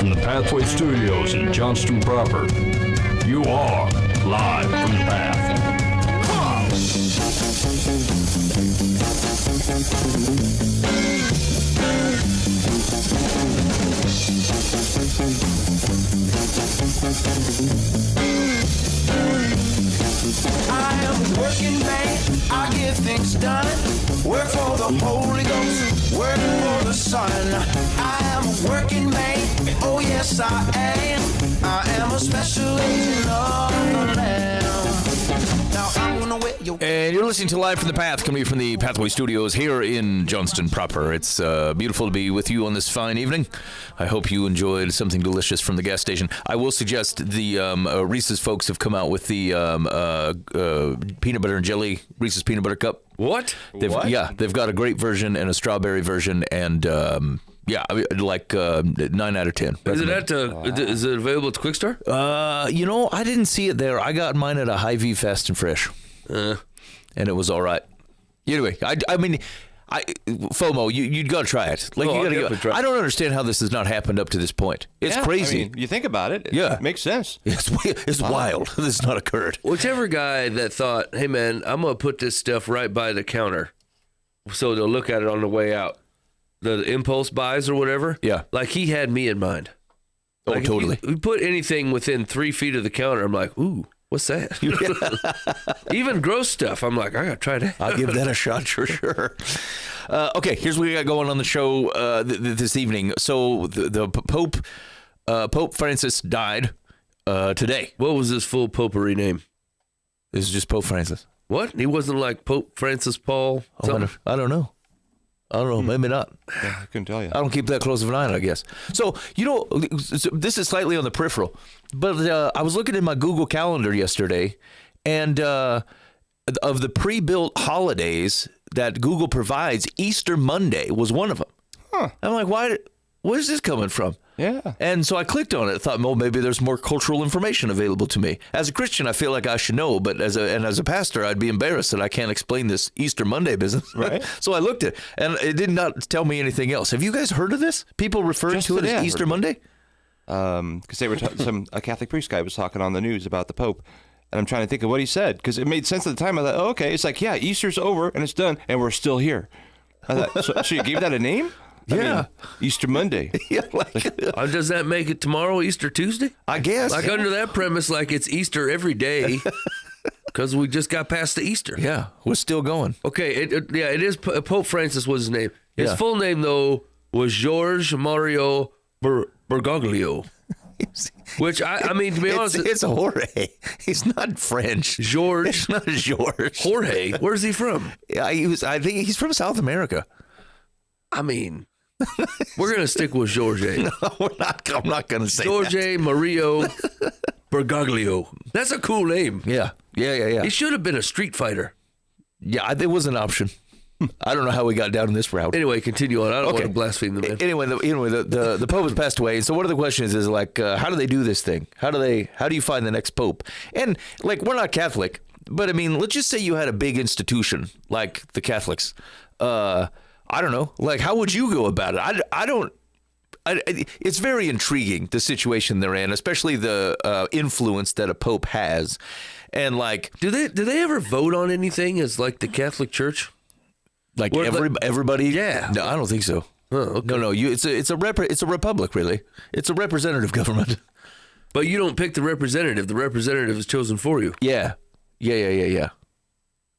from the Pathway Studios in Johnston proper. You are live from the Path. I am a working man, I get things done. Work for the Holy Ghost, work for the Son. I am a working man, oh yes I am. I am a special agent of the Lamb. Now I'm gonna wear your... And you're listening to Live from the Path, coming from the Pathway Studios here in Johnston proper. It's beautiful to be with you on this fine evening. I hope you enjoyed something delicious from the gas station. I will suggest the Reese's folks have come out with the peanut butter and jelly Reese's peanut butter cup. What? Yeah, they've got a grape version and a strawberry version, and yeah, like 9 out of 10. Is it available at Quick Start? I didn't see it there. I got mine at a Hy-Vee Fast and Fresh, and it was all right. Anyway, I mean, FOMO, you got to try it. Like you got to try. I don't understand how this has not happened up to this point. It's crazy. I mean, you think about it. Yeah, it makes sense. It's wild. This has not occurred. Whichever guy that thought, hey man, I'm gonna put this stuff right by the counter, so they'll look at it on the way out. The impulse buys or whatever. Yeah, like he had me in mind. Like totally. If we put anything within 3 feet of the counter, I'm like, ooh. What's that? Even gross stuff. I'm like, I gotta try that. I'll give that a shot for sure. Okay, here's what we got going on the show this evening. So the Pope Francis died today. What was his full popery name? This is just Pope Francis. What? He wasn't like Pope Francis Paul? I don't know. Maybe not. Yeah, I couldn't tell you. I don't keep that close of an eye on it, I guess. So, this is slightly on the peripheral, but I was looking in my Google Calendar yesterday, and of the pre-built holidays that Google provides, Easter Monday was one of them. Huh. I'm like, where's this coming from? Yeah. And so I clicked on it. I thought, well, maybe there's more cultural information available to me. As a Christian, I feel like I should know, but as a pastor, I'd be embarrassed that I can't explain this Easter Monday business. Right. So I looked at it, and it did not tell me anything else. Have you guys heard of this? People referring to it as Easter Monday? Because they were a Catholic priest guy was talking on the news about the Pope, and I'm trying to think of what he said because it made sense at the time. I thought, oh, okay, it's like, yeah, Easter's over and it's done, and we're still here. I thought, so you gave that a name? I mean, Easter Monday. Yeah, does that make it tomorrow Easter Tuesday? I guess. Like under that premise, like it's Easter every day because we just got past the Easter. Yeah, we're still going. Okay, it is. Pope Francis was his name. His full name, though, was George Mario Bergoglio. Which, I mean, to be honest... It's Jorge. He's not French. George. It's not George. Jorge. Where's he from? Yeah, I think he's from South America. I mean... We're going to stick with Jorge. No, we're not. I'm not going to say Jorge Mario Bergoglio. That's a cool name. Yeah. He should have been a street fighter. Yeah, it was an option. I don't know how we got down this route. Anyway, continue on. I don't want to blaspheme the man. Anyway, the Pope has passed away. So one of the questions is like, how do they do this thing? How do you find the next Pope? And like, we're not Catholic, but I mean, let's just say you had a big institution like the Catholics. I don't know. Like, how would you go about it? It's very intriguing, the situation they're in, especially the influence that a pope has. And like, do they ever vote on anything as like the Catholic Church? Like everybody? Yeah. No, I don't think so. Oh, okay. No. It's a republic, really. It's a representative government. But you don't pick the representative. The representative is chosen for you. Yeah.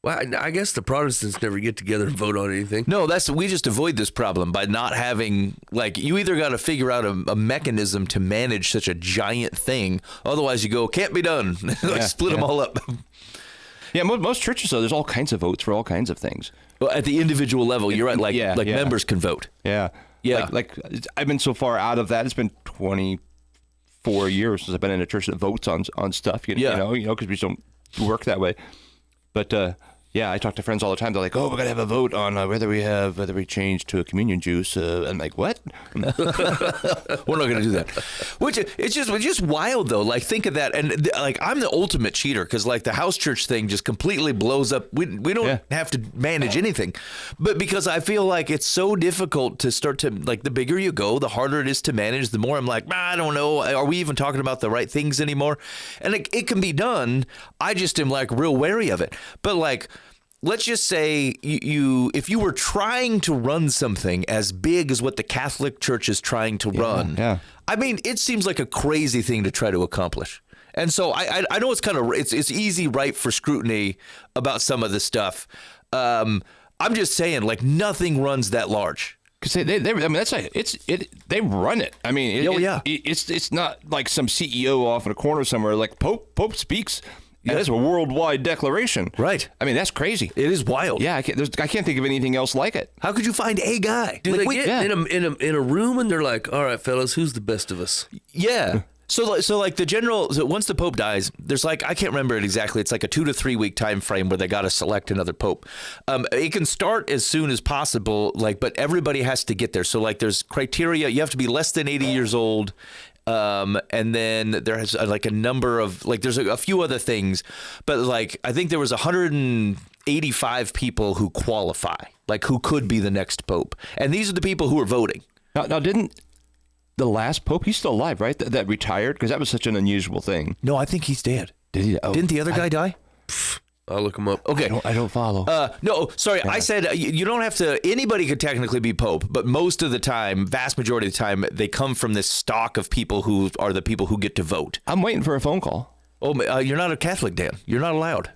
Well, I guess the Protestants never get together and vote on anything. No, we just avoid this problem by not having, like, you either got to figure out a mechanism to manage such a giant thing. Otherwise you go, can't be done. Split them all up. Yeah, most churches, though, there's all kinds of votes for all kinds of things. Well, at the individual level, you're right. Like members can vote. Yeah. Like I've been so far out of that. It's been 24 years since I've been in a church that votes on stuff. You know, because we don't work that way. But Yeah, I talk to friends all the time. They're like, "Oh, we're gonna have a vote on whether we change to a communion juice." I'm like, "What?" We're not going to do that. Which it's just wild though. Like think of that, and like I'm the ultimate cheater because like the house church thing just completely blows up. We don't have to manage anything, but because I feel like it's so difficult to start to like the bigger you go, the harder it is to manage. The more I'm like, I don't know, are we even talking about the right things anymore? And it can be done. I just am like real wary of it. But like, let's just say if you were trying to run something as big as what the Catholic Church is trying to run, I mean, it seems like a crazy thing to try to accomplish. And so I know it's easy, right, for scrutiny about some of this stuff. I'm just saying, like, nothing runs that large. Because they run it. I mean, it's not like some CEO off in a corner somewhere. Like Pope speaks. Yeah, that's a worldwide declaration. Right. I mean, that's crazy. It is wild. Yeah, I can't think of anything else like it. How could you find a guy? Do they get in a room and they're like, all right, fellas, who's the best of us? Yeah. So like the general, once the Pope dies, there's like, I can't remember it exactly. It's like a 2 to 3 week time frame where they got to select another Pope. It can start as soon as possible, like, but everybody has to get there. So like there's criteria. You have to be less than 80 years old. And then there's like a number of like there's a few other things, but like I think there was 185 people who qualify, like who could be the next Pope, and these are the people who are voting. Now didn't the last Pope, he's still alive, right? That retired, because that was such an unusual thing. No, I think he's dead. Did he? Oh, didn't the other guy die? I'll look him up. Okay. I don't follow. No, sorry. Yeah. I said you don't have to, anybody could technically be Pope, but most of the time, vast majority of the time, they come from this stock of people who are the people who get to vote. I'm waiting for a phone call. Oh, you're not a Catholic, Dan. You're not allowed.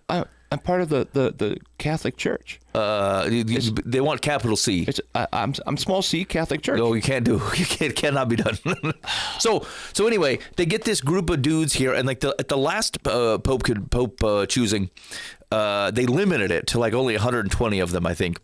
I'm part of the Catholic Church. They want capital C. I'm small C Catholic Church. No, you can't do. It cannot be done. So anyway, they get this group of dudes here, and like at the last Pope choosing, they limited it to like only 120 of them, I think.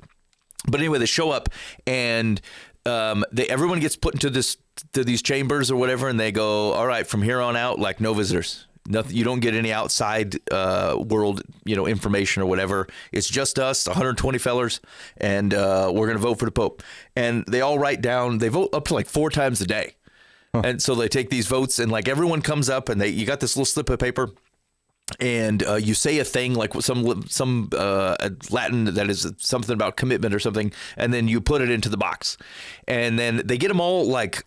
But anyway, they show up and everyone gets put into these chambers or whatever, and they go, all right, from here on out, like no visitors. Nothing. You don't get any outside world, information or whatever. It's just us, 120 fellers, and we're going to vote for the Pope. And they all write down. They vote up to like 4 times a day, and so they take these votes, and like everyone comes up, and you got this little slip of paper, and you say a thing like some Latin that is something about commitment or something, and then you put it into the box, and then they get them all like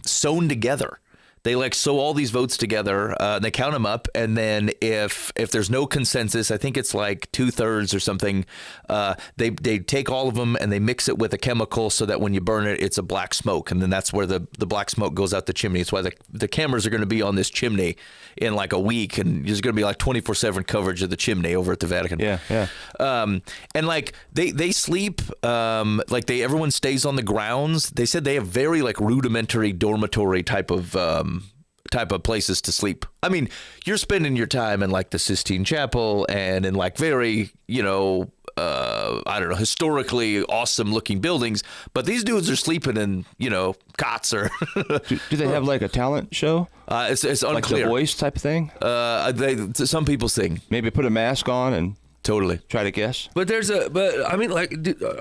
sewn together. They like sew all these votes together, and they count them up, and then if there's no consensus, I think it's like 2/3 or something, they take all of them and they mix it with a chemical so that when you burn it, it's a black smoke, and then that's where the black smoke goes out the chimney. It's why the cameras are going to be on this chimney in like a week, and there's going to be like 24/7 coverage of the chimney over at the Vatican. Yeah. And like they sleep, like everyone stays on the grounds. They said they have very like rudimentary dormitory type of places to sleep. I mean, you're spending your time in like the Sistine Chapel and in like very, I don't know, historically awesome looking buildings, but these dudes are sleeping in, cots or. do they have like a talent show? It's unclear. Like The Voice type of thing? Some people sing. Maybe put a mask on and totally try to guess. But I mean, like,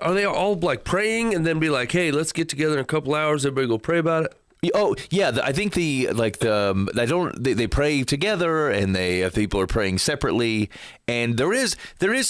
are they all like praying and then be like, hey, let's get together in a couple hours, everybody go pray about it? Oh yeah, I think they pray together, and people are praying separately, and there is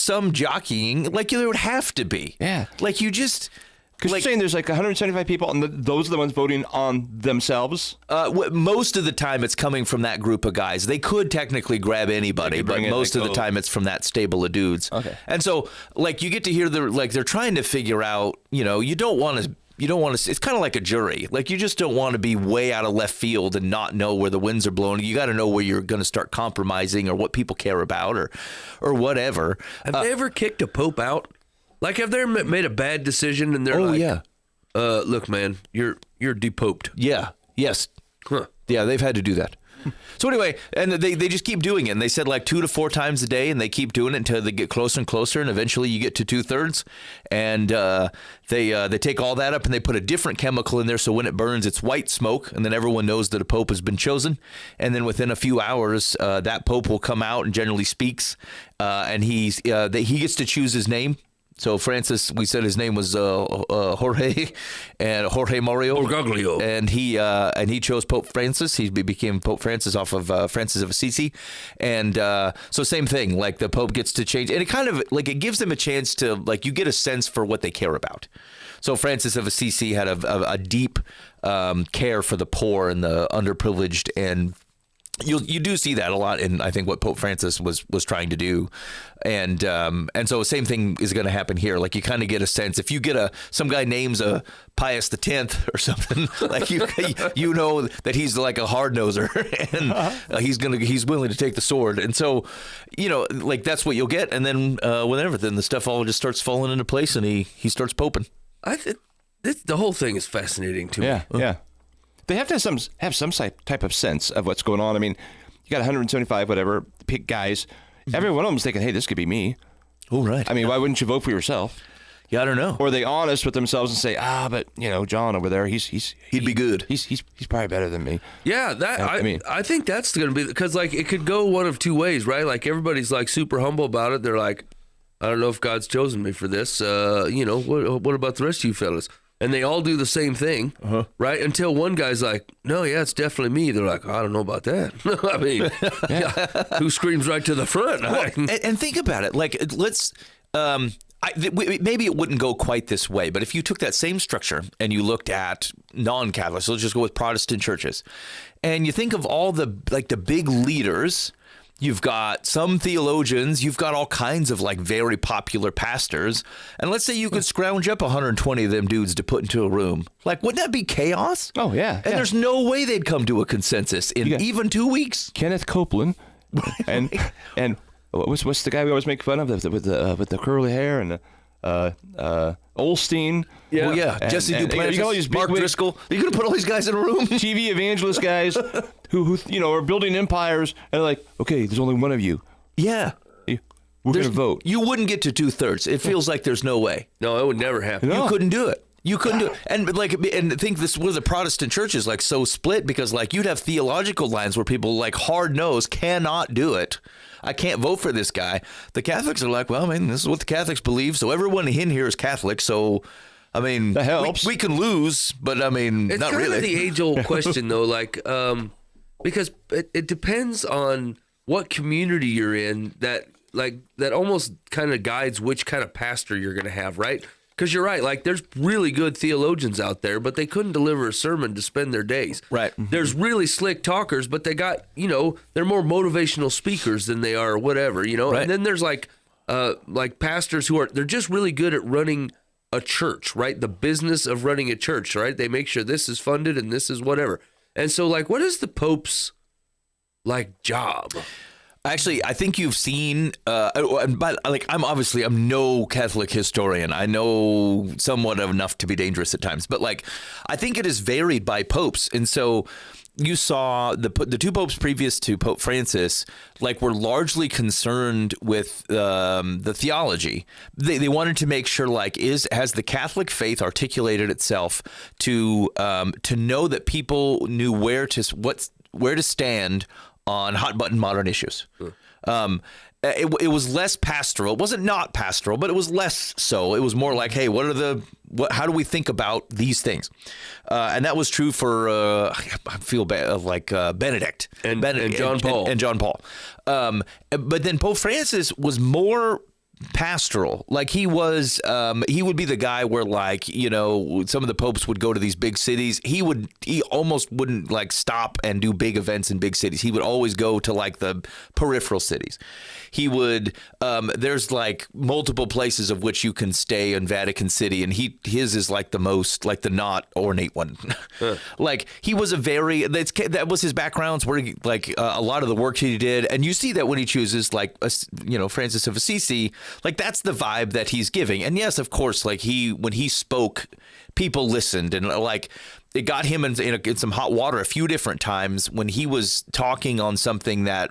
some jockeying, like there would have to be. Yeah, like you just. Because you're saying there's like 175 people, and those are the ones voting on themselves? Most of the time, it's coming from that group of guys. They could technically grab anybody, but most of the time, it's from that stable of dudes. Okay. And so, like, you get to hear they're trying to figure out, you don't want to. It's kind of like a jury. Like, you just don't want to be way out of left field and not know where the winds are blowing. You got to know where you're going to start compromising or what people care about or whatever. Have they ever kicked a pope out? Like, have they made a bad decision and they're look, man, you're depoped. Yeah. Yes. Huh. Yeah, they've had to do that. So anyway, and they just keep doing it. And they said like 2 to 4 times a day, and they keep doing it until they get closer and closer, and eventually you get to 2/3. And they take all that up and they put a different chemical in there, so when it burns, it's white smoke, and then everyone knows that a pope has been chosen. And then within a few hours, that pope will come out and generally speaks, and he gets to choose his name. So Francis, we said his name was Jorge Mario Bergoglio, and he chose Pope Francis. He became Pope Francis off of Francis of Assisi, and so same thing. Like the Pope gets to change, and it kind of like it gives them a chance to like you get a sense for what they care about. So Francis of Assisi had a deep care for the poor and the underprivileged, and you do see that a lot in I think what Pope Francis was trying to do, and so same thing is going to happen here. Like you kind of get a sense if you get some guy names a Pius X or something, like you know that he's like a hard noser and he's willing to take the sword, and so like that's what you'll get, and then whenever then the stuff all just starts falling into place and he starts poping. I think the whole thing is fascinating to me. Yeah. They have to have some type of sense of what's going on. I mean, you got 175 whatever pick guys. Every one of them's thinking, "Hey, this could be me." Oh, right. I mean, why wouldn't you vote for yourself? Yeah, I don't know. Or are they honest with themselves and say, but John over there, he'd be good. He's probably better than me. Yeah, I think that's going to be because like it could go one of two ways, right? Like everybody's like super humble about it. They're like, I don't know if God's chosen me for this. What about the rest of you fellas? And they all do the same thing, right? Until one guy's like, no, yeah, it's definitely me. They're like, I don't know about that. I mean, who screams right to the front? Well, and think about it. Like, let's, maybe it wouldn't go quite this way, but if you took that same structure and you looked at non-Catholics, so let's just go with Protestant churches, and you think of all the big leaders. You've got some theologians, you've got all kinds of like very popular pastors. And let's say you could scrounge up 120 of them dudes to put into a room. Like, wouldn't that be chaos? Oh, yeah. And there's no way they'd come to a consensus in even 2 weeks. Kenneth Copeland and what's the guy we always make fun of with the curly hair and Olstein. Yeah. Well, yeah. Jesse Duplantis, Mark Driscoll. Are you going to put all these guys in a room? TV evangelist guys who are building empires and are like, okay, there's only one of you. Yeah. We're going to vote. You wouldn't get to 2/3. It feels like there's no way. No, it would never happen. No. You couldn't do it. You couldn't do it. And think this was the Protestant churches like so split because like you'd have theological lines where people like hard nose cannot do it. I can't vote for this guy. The Catholics are like, well, I mean, this is what the Catholics believe. So everyone in here is Catholic. So, I mean, that helps. We can lose, but I mean, it's not kind really. It's the age-old question, though, like, because it depends on what community you're in that almost kind of guides which kind of pastor you're going to have, right? Because you're right, like there's really good theologians out there, but they couldn't deliver a sermon to spend their days. Right. Mm-hmm. There's really slick talkers, but they got, they're more motivational speakers than they are whatever, Right. And then there's like pastors they're just really good at running a church, right? The business of running a church, right? They make sure this is funded and this is whatever. And so like, what is the Pope's like job? Actually, I think you've seen, but like I'm no Catholic historian. I know somewhat enough to be dangerous at times, but like I think it is varied by popes, and so you saw the 2 popes previous to Pope Francis, like were largely concerned with the theology. They wanted to make sure, like, has the Catholic faith articulated itself to know that people knew where to stand on hot button modern issues. It was less pastoral. It wasn't not pastoral, but it was less so. It was more like, hey, how do we think about these things? And that was true for I feel bad like Benedict and John Paul and John Paul. But then Pope Francis was more pastoral. Like he would be the guy where like, some of the popes would go to these big cities. He almost wouldn't like stop and do big events in big cities. He would always go to like the peripheral cities. He would, there's like multiple places of which you can stay in Vatican City. And his is like the most, like the not ornate one. Like he was that was his backgrounds where a lot of the work he did. And you see that when he chooses like, Francis of Assisi, Like that's the vibe that he's giving. And yes, of course, like when he spoke, people listened, and like it got him in some hot water a few different times when he was talking on something that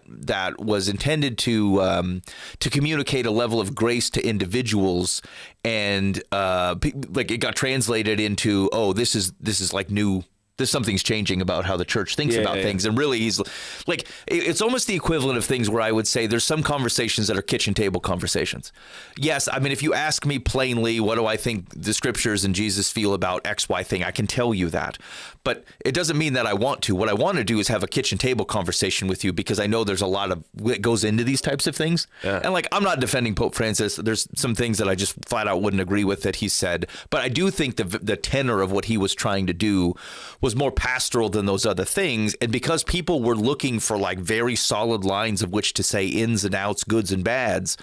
was intended to communicate a level of grace to individuals, and like it got translated into, oh, this is like new. There's something's changing about how the church thinks about things. And really, he's like, it's almost the equivalent of things where I would say there's some conversations that are kitchen table conversations. Yes, I mean, if you ask me plainly, what do I think the scriptures and Jesus feel about X, Y thing, I can tell you that. But it doesn't mean that I want to. What I want to do is have a kitchen table conversation with you, because I know there's a lot of that goes into these types of things. Yeah. And like, I'm not defending Pope Francis. There's some things that I just flat out wouldn't agree with that he said. But I do think the tenor of what he was trying to do was more pastoral than those other things. And because people were looking for like very solid lines of which to say ins and outs, goods and bads,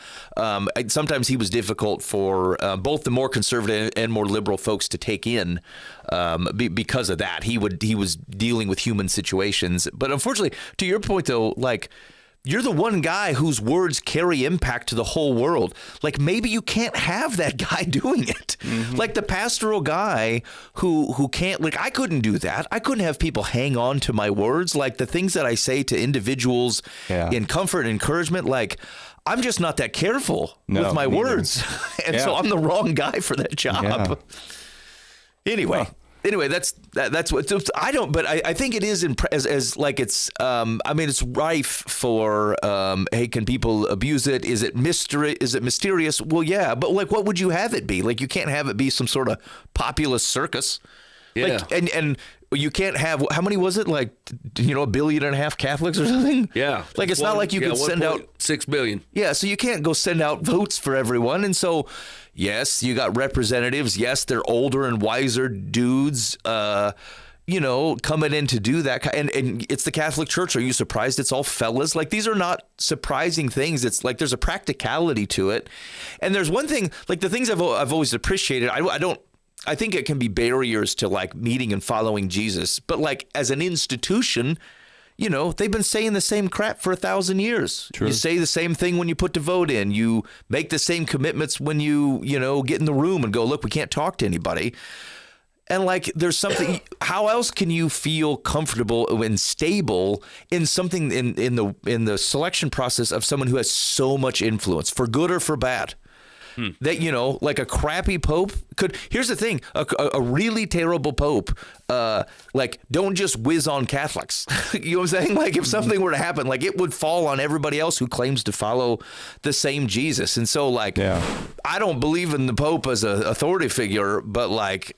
sometimes he was difficult for both the more conservative and more liberal folks to take in because of that. He was dealing with human situations. But unfortunately, to your point though, like, you're the one guy whose words carry impact to the whole world. Like, maybe you can't have that guy doing it. Mm-hmm. Like the pastoral guy who can't, like, I couldn't do that. I couldn't have people hang on to my words. Like the things that I say to individuals in comfort and encouragement, like, I'm just not that careful with my words. And so I'm the wrong guy for that job. Yeah. Anyway, that's what I don't. But I think it is as like it's. I mean, it's rife for. Hey, can people abuse it? Is it mystery? Is it mysterious? Well, yeah. But like, what would you have it be? Like, you can't have it be some sort of populist circus. Yeah. Like, and you can't have, how many was it? Like, 1.5 billion Catholics or something? Yeah. Like, it's not like you could send out 6 billion. Yeah. So you can't go send out votes for everyone. And so, yes, you got representatives. Yes, they're older and wiser dudes, coming in to do that. And it's the Catholic Church. Are you surprised it's all fellas? Like, these are not surprising things. It's like there's a practicality to it. And there's one thing, like the things I've always appreciated. I think it can be barriers to like meeting and following Jesus, but like as an institution, they've been saying the same crap for 1,000 years. True. You say the same thing when you put the vote in. You make the same commitments when you get in the room and go, look, we can't talk to anybody. And like, there's something. How else can you feel comfortable and stable in something in the selection process of someone who has so much influence, for good or for bad? That, like a crappy pope could. Here's the thing. A really terrible pope, like, don't just whiz on Catholics. You know what I'm saying? Like, if something were to happen, like, it would fall on everybody else who claims to follow the same Jesus. And so, like, I don't believe in the pope as an authority figure, but like,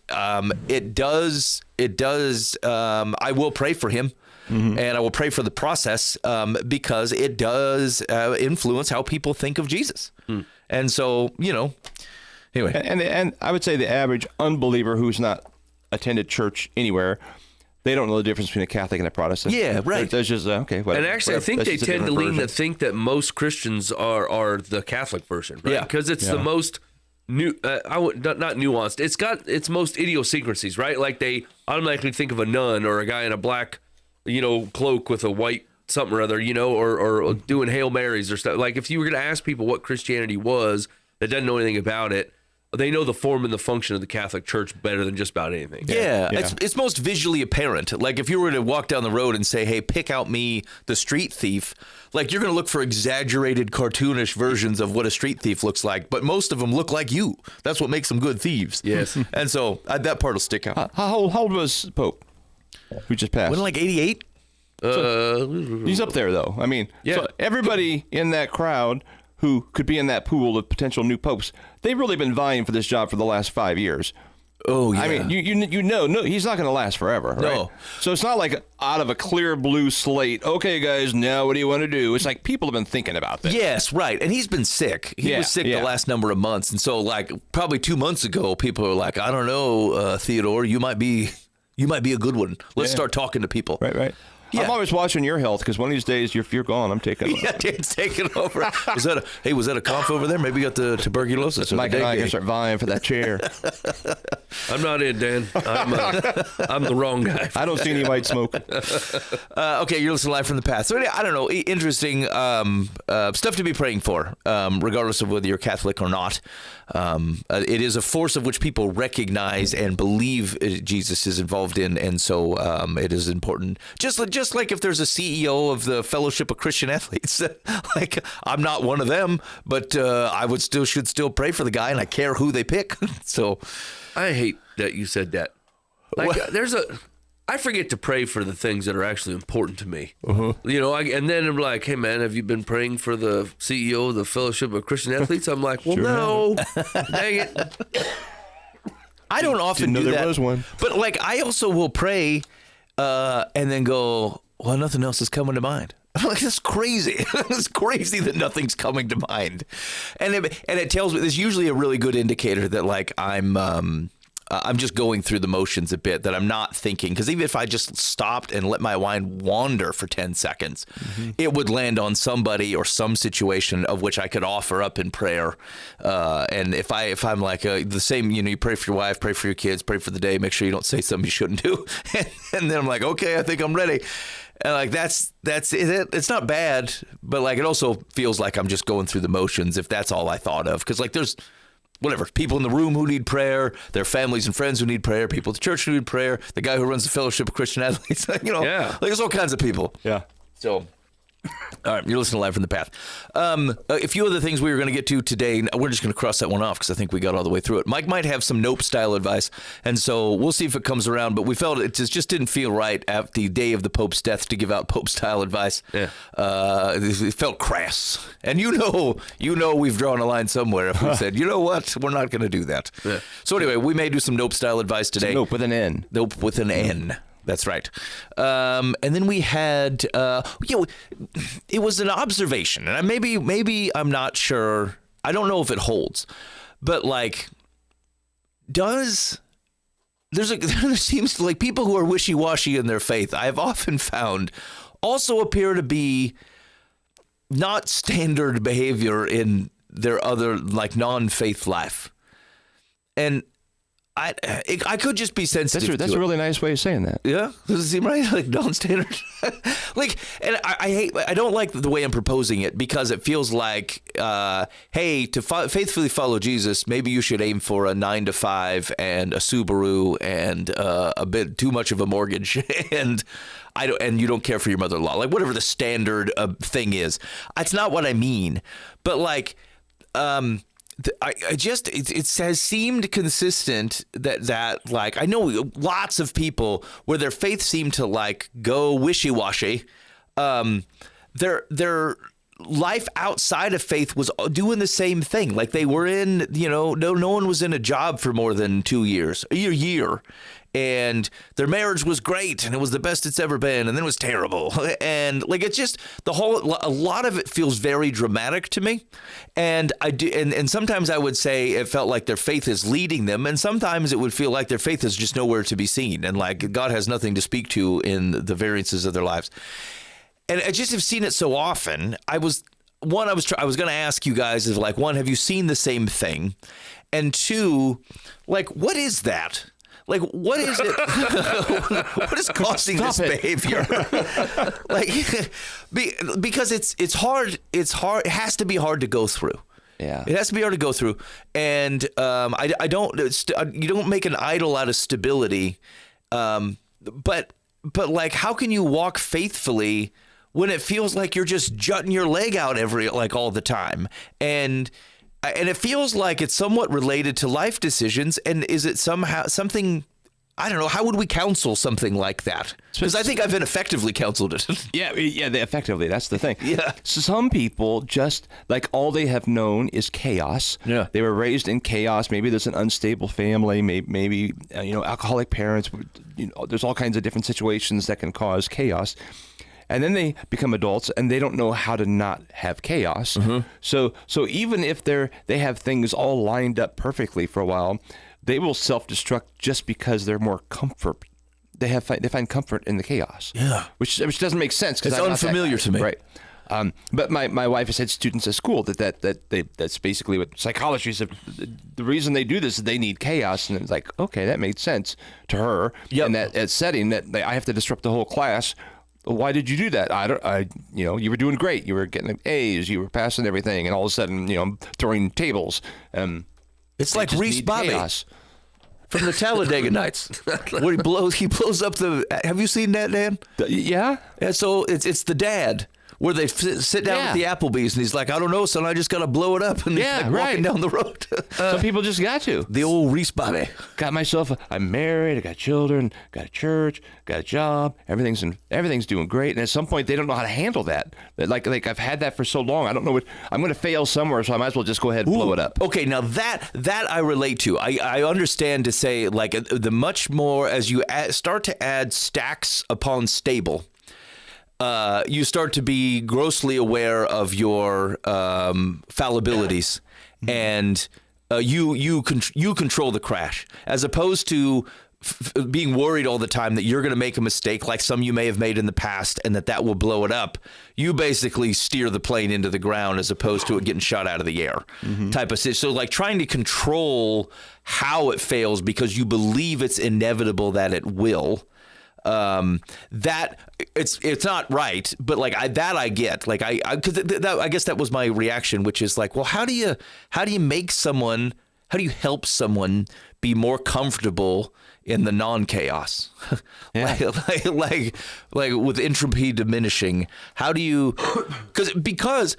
it does. I will pray for him. Mm-hmm. And I will pray for the process because it does influence how people think of Jesus. And so, anyway. And I would say the average unbeliever who's not attended church anywhere, they don't know the difference between a Catholic and a Protestant. Yeah, right. There's just, okay. Whatever, and actually, I think they tend to lean to think that most Christians are the Catholic version, right? Yeah. Because it's the most new, not nuanced. It's got its most idiosyncrasies, right? Like they automatically think of a nun or a guy in a black, cloak with a white something or other, or doing Hail Marys or stuff. Like, if you were going to ask people what Christianity was that doesn't know anything about it, they know the form and the function of the Catholic Church better than just about anything. Yeah. It's most visually apparent. Like, if you were to walk down the road and say, hey, pick out me the street thief, like, you're going to look for exaggerated, cartoonish versions of what a street thief looks like, but most of them look like you. That's what makes them good thieves. Yes. And so that part will stick out. How old was Pope who just passed? Wasn't like 88? He's up there, though. I mean, so everybody in that crowd who could be in that pool of potential new popes, they've really been vying for this job for the last 5 years. Oh, yeah. I mean, no, he's not going to last forever, right? No. So it's not like out of a clear blue slate, okay, guys, now what do you want to do? It's like people have been thinking about this. Yes, right. And he's been sick. He was sick the last number of months. And so, like, probably 2 months ago, people are like, I don't know, Theodore, you might be a good one. Let's start talking to people. Right. Yeah. I'm always watching your health because one of these days, if you're gone, I'm taking over. Yeah, Dan's taking over. Was that a cough over there? Maybe you got the tuberculosis. Or Mike the and I dengue. can start vying for that chair. I'm not in, Dan. I'm the wrong guy. I don't see any white smoke. Okay, you're listening live from the past. So I don't know, interesting stuff to be praying for, regardless of whether you're Catholic or not. It is a force of which people recognize and believe Jesus is involved in, and so it is important. Just like if there's a CEO of the Fellowship of Christian Athletes, like I'm not one of them, but I should still pray for the guy, and I care who they pick. So I hate that you said that. Like, I forget to pray for the things that are actually important to me. You know, and then I'm like, hey, man, have you been praying for the CEO of the Fellowship of Christian Athletes? I'm like, well, no. Dang it. I don't often Didn't know do there that. was one. But, like, I also will pray and then go, well, nothing else is coming to mind. I'm like, that's crazy. It's crazy that nothing's coming to mind. And it tells me, there's usually a really good indicator that, like, I'm just going through the motions a bit, that I'm not thinking. Because even if I just stopped and let my mind wander for 10 seconds, it would land on somebody or some situation of which I could offer up in prayer. And if I'm like the same, you pray for your wife, pray for your kids, pray for the day, make sure you don't say something you shouldn't do. And then I'm like, okay, I think I'm ready. And like that's it. It's not bad, but like it also feels like I'm just going through the motions if that's all I thought of. Because like there's whatever, people in the room who need prayer, their families and friends who need prayer, people at the church who need prayer, the guy who runs the Fellowship of Christian Athletes, like there's all kinds of people. Yeah. So, all right, you're listening live from the path. A few other things we were going to get to today. We're just going to cross that one off because I think we got all the way through it. Mike might have some Nope style advice, and so we'll see if it comes around. But we felt it just didn't feel right at the day of the Pope's death to give out Pope style advice. Yeah. It felt crass, and you know we've drawn a line somewhere if we said, you know what, we're not going to do that. Yeah. So anyway, we may do some Nope style advice today. Nope with an N. Nope with an N. That's right. And then we had, it was an observation, and maybe I'm not sure. I don't know if it holds, but like, there seems like people who are wishy-washy in their faith, I've often found, also appear to be not standard behavior in their other like non-faith life, and I could just be sensitive. That's a really nice way of saying that. Yeah, does it seem right? Like non-standard. Like, and I don't like the way I'm proposing it because it feels like, hey, to faithfully follow Jesus, maybe you should aim for a 9-to-5 and a Subaru and a bit too much of a mortgage, and you don't care for your mother-in-law, like whatever the standard thing is. That's not what I mean, but like. It has seemed consistent that like I know lots of people where their faith seemed to like go wishy-washy. Their life outside of faith was doing the same thing. Like they were in, no one was in a job for more than 2 years, a year. And their marriage was great, and it was the best it's ever been, and then it was terrible. And like it's just a lot of it feels very dramatic to me. And I do, and sometimes I would say it felt like their faith is leading them, and sometimes it would feel like their faith is just nowhere to be seen, and like God has nothing to speak to in the variances of their lives. And I just have seen it so often. I was going to ask you guys is like, one, have you seen the same thing? And two, like, what is that? Like, what is it? What is causing this behavior? Like, because it's hard. It's hard. It has to be hard to go through. Yeah, it has to be hard to go through. And I don't. You don't make an idol out of stability. But like, how can you walk faithfully when it feels like you're just jutting your leg out all the time? And it feels like it's somewhat related to life decisions. And is it somehow something, I don't know, how would we counsel something like that? Because I think I've ineffectively counseled it. Yeah, effectively. That's the thing. Yeah. So some people just, like, all they have known is chaos. Yeah. They were raised in chaos. Maybe there's an unstable family, maybe alcoholic parents. There's all kinds of different situations that can cause chaos. And then they become adults and they don't know how to not have chaos. Mm-hmm. So even if they have things all lined up perfectly for a while, they will self-destruct just because they're more comfort they find comfort in the chaos. Yeah. which doesn't make sense. It's unfamiliar to me. Right. But my wife has had students at school that's basically what psychology said. The reason they do this is they need chaos, and it's like, okay, that made sense to her. Yep. In that setting that I have to disrupt the whole class. Why did you do that? You were doing great. You were getting A's. You were passing everything, and all of a sudden, I'm throwing tables. It's like Reese Bobby chaos. from the Talladega Nights, where he blows up the. Have you seen that, Dan? Yeah. Yeah. So it's the dad. Where they sit down at the Applebee's, and he's like, I don't know, son, I just got to blow it up. And he's like walking down the road. Some people just got to. The old Reese Bobby. I'm married, I got children, got a church, got a job, everything's doing great. And at some point, they don't know how to handle that. Like I've had that for so long, I don't know I'm going to fail somewhere, so I might as well just go ahead and blow it up. Okay, now that I relate to. I understand to say, like, the much more, as you start to add stacks upon stable, you start to be grossly aware of your fallibilities, and you control the crash, as opposed to being worried all the time that you're going to make a mistake like some you may have made in the past, and that will blow it up. You basically steer the plane into the ground as opposed to it getting shot out of the air, type of situation. So like trying to control how it fails because you believe it's inevitable that it will. That it's not right, but like I get, like I guess that was my reaction, which is like, well, how do you help someone be more comfortable in the non-chaos? like with entropy diminishing, how do you, because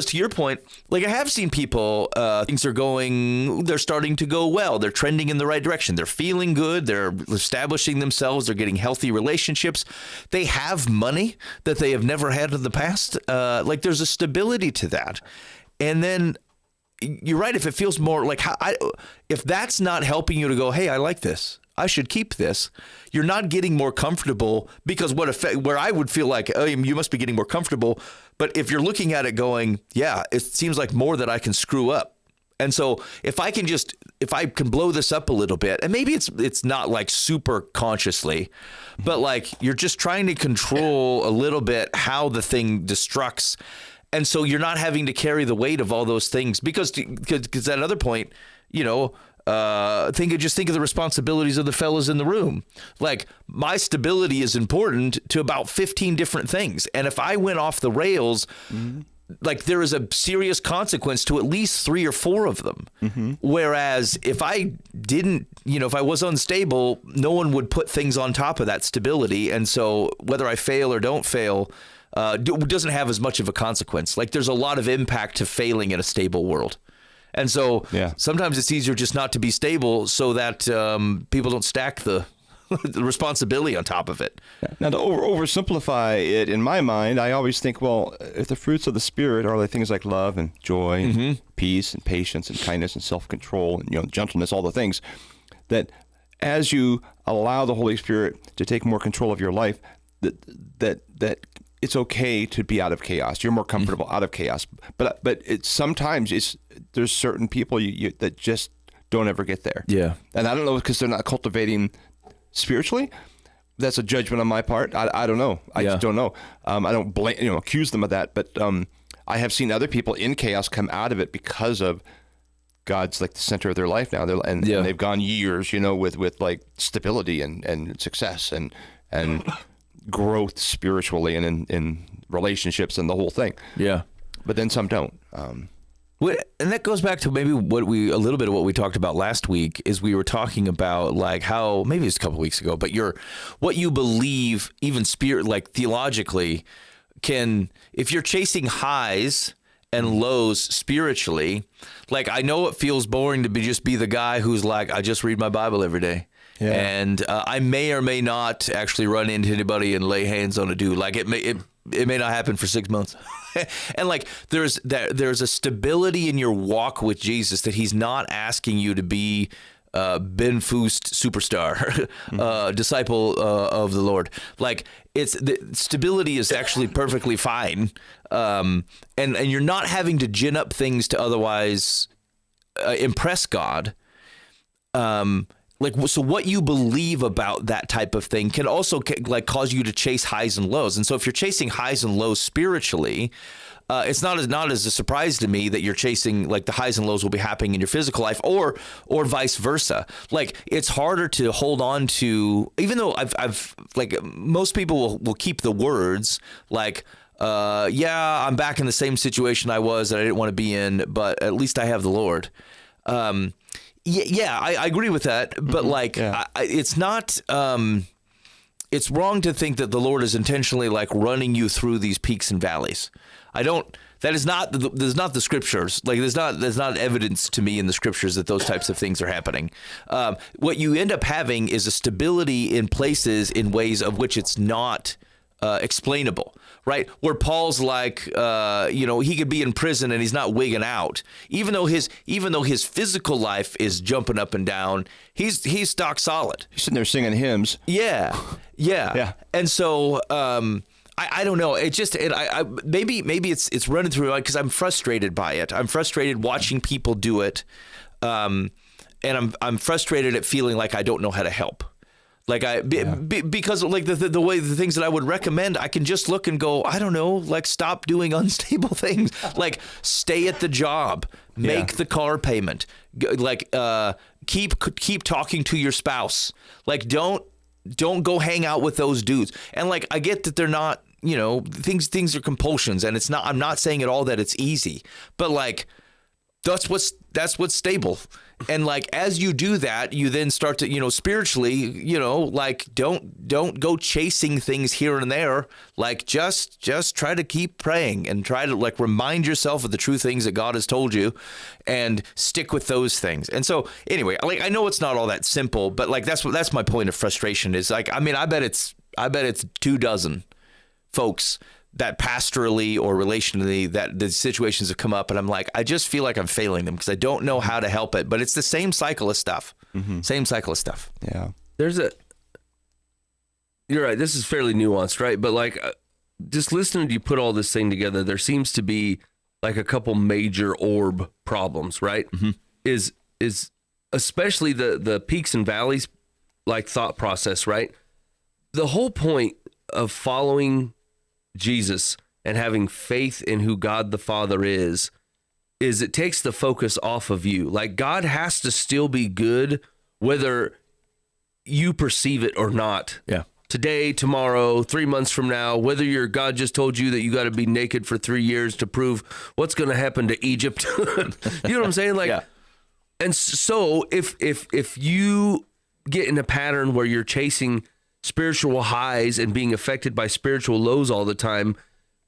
to your point, like I have seen people, they're starting to go well, they're trending in the right direction, they're feeling good, they're establishing themselves, they're getting healthy relationships, they have money that they have never had in the past, like there's a stability to that. And then you're right, if it feels more like if that's not helping you to go, hey, I like this, I should keep this, you're not getting more comfortable, because where I would feel like, oh, you must be getting more comfortable. But if you're looking at it going, yeah, it seems like more that I can screw up. And so if I can blow this up a little bit, and maybe it's not like super consciously, but like you're just trying to control a little bit how the thing destructs. And so you're not having to carry the weight of all those things, because at another point, think of the responsibilities of the fellas in the room. Like, my stability is important to about 15 different things. And if I went off the rails, like there is a serious consequence to at least 3 or 4 of them. Whereas if I didn't, if I was unstable, no one would put things on top of that stability. And so whether I fail or don't fail, doesn't have as much of a consequence. Like there's a lot of impact to failing in a stable world. And so sometimes it's easier just not to be stable so that people don't stack the responsibility on top of it. Now, to oversimplify it, in my mind, I always think, well, if the fruits of the Spirit are like things like love and joy and peace and patience and kindness and self-control and gentleness, all the things, that as you allow the Holy Spirit to take more control of your life, that it's okay to be out of chaos. You're more comfortable out of chaos. But sometimes there's certain people that just don't ever get there. Yeah. And I don't know, because they're not cultivating spiritually. That's a judgment on my part. I don't know. I just don't know. I don't accuse them of that. But I have seen other people in chaos come out of it because of God's like the center of their life now. And they've gone years, with like stability and success and growth spiritually and in relationships and the whole thing. Yeah. But then some don't. And that goes back to maybe a little bit of what we talked about last week, is we were talking about like how, maybe it was a couple of weeks ago, but what you believe, even like theologically, if you're chasing highs and lows spiritually, like I know it feels boring to just be the guy who's like, I just read my Bible every day. Yeah. And I may or may not actually run into anybody and lay hands on a dude. Like it may not happen for 6 months. And like there's a stability in your walk with Jesus that he's not asking you to be Ben Foost superstar, disciple of the Lord. Like the stability is actually perfectly fine. And you're not having to gin up things to otherwise impress God. like, so what you believe about that type of thing can also like cause you to chase highs and lows. And so if you're chasing highs and lows spiritually, it's not as a surprise to me that you're chasing like the highs and lows will be happening in your physical life, or vice versa. Like, it's harder to hold on to, even though I've like most people will keep the words like, yeah, I'm back in the same situation I was that I didn't want to be in, but at least I have the Lord. I agree with that, but it's not. It's wrong to think that the Lord is intentionally like running you through these peaks and valleys. That is not the scriptures. Like, there's not evidence to me in the scriptures that those types of things are happening. What you end up having is a stability in places in ways of which it's not explainable, right? Where Paul's like, he could be in prison and he's not wigging out, even though his physical life is jumping up and down. He's stock solid. He's sitting there singing hymns. Yeah. And so, I don't know. It just, maybe it's running through because I'm frustrated by it. I'm frustrated watching people do it, and I'm frustrated at feeling like I don't know how to help. Like because like the way the things that I would recommend, I can just look and go, I don't know, like stop doing unstable things, like stay at the job, make the car payment, like keep talking to your spouse, like don't go hang out with those dudes. And like I get that they're not, things are compulsions, and it's not. I'm not saying at all that it's easy, but like that's what's stable. And like, as you do that, you then start to, spiritually, like don't go chasing things here and there. Like just try to keep praying and try to like remind yourself of the true things that God has told you and stick with those things. And so anyway, like, I know it's not all that simple, but like, that's my point of frustration is like, I mean, I bet it's 24 folks that pastorally or relationally that the situations have come up, and I'm like, I just feel like I'm failing them because I don't know how to help it. But it's the same cycle of stuff. Mm-hmm. Same cycle of stuff. Yeah. You're right. This is fairly nuanced, right? But like, just listening to you put all this thing together, there seems to be like a couple major orb problems, right? Mm-hmm. Is especially the peaks and valleys, like thought process, right? The whole point of following Jesus and having faith in who God the Father is it takes the focus off of you. Like, God has to still be good whether you perceive it or not. Yeah. Today, tomorrow, 3 months from now, whether God just told you that you got to be naked for 3 years to prove what's going to happen to Egypt. You know what I'm saying? Like, yeah. And so if you get in a pattern where you're chasing spiritual highs and being affected by spiritual lows all the time,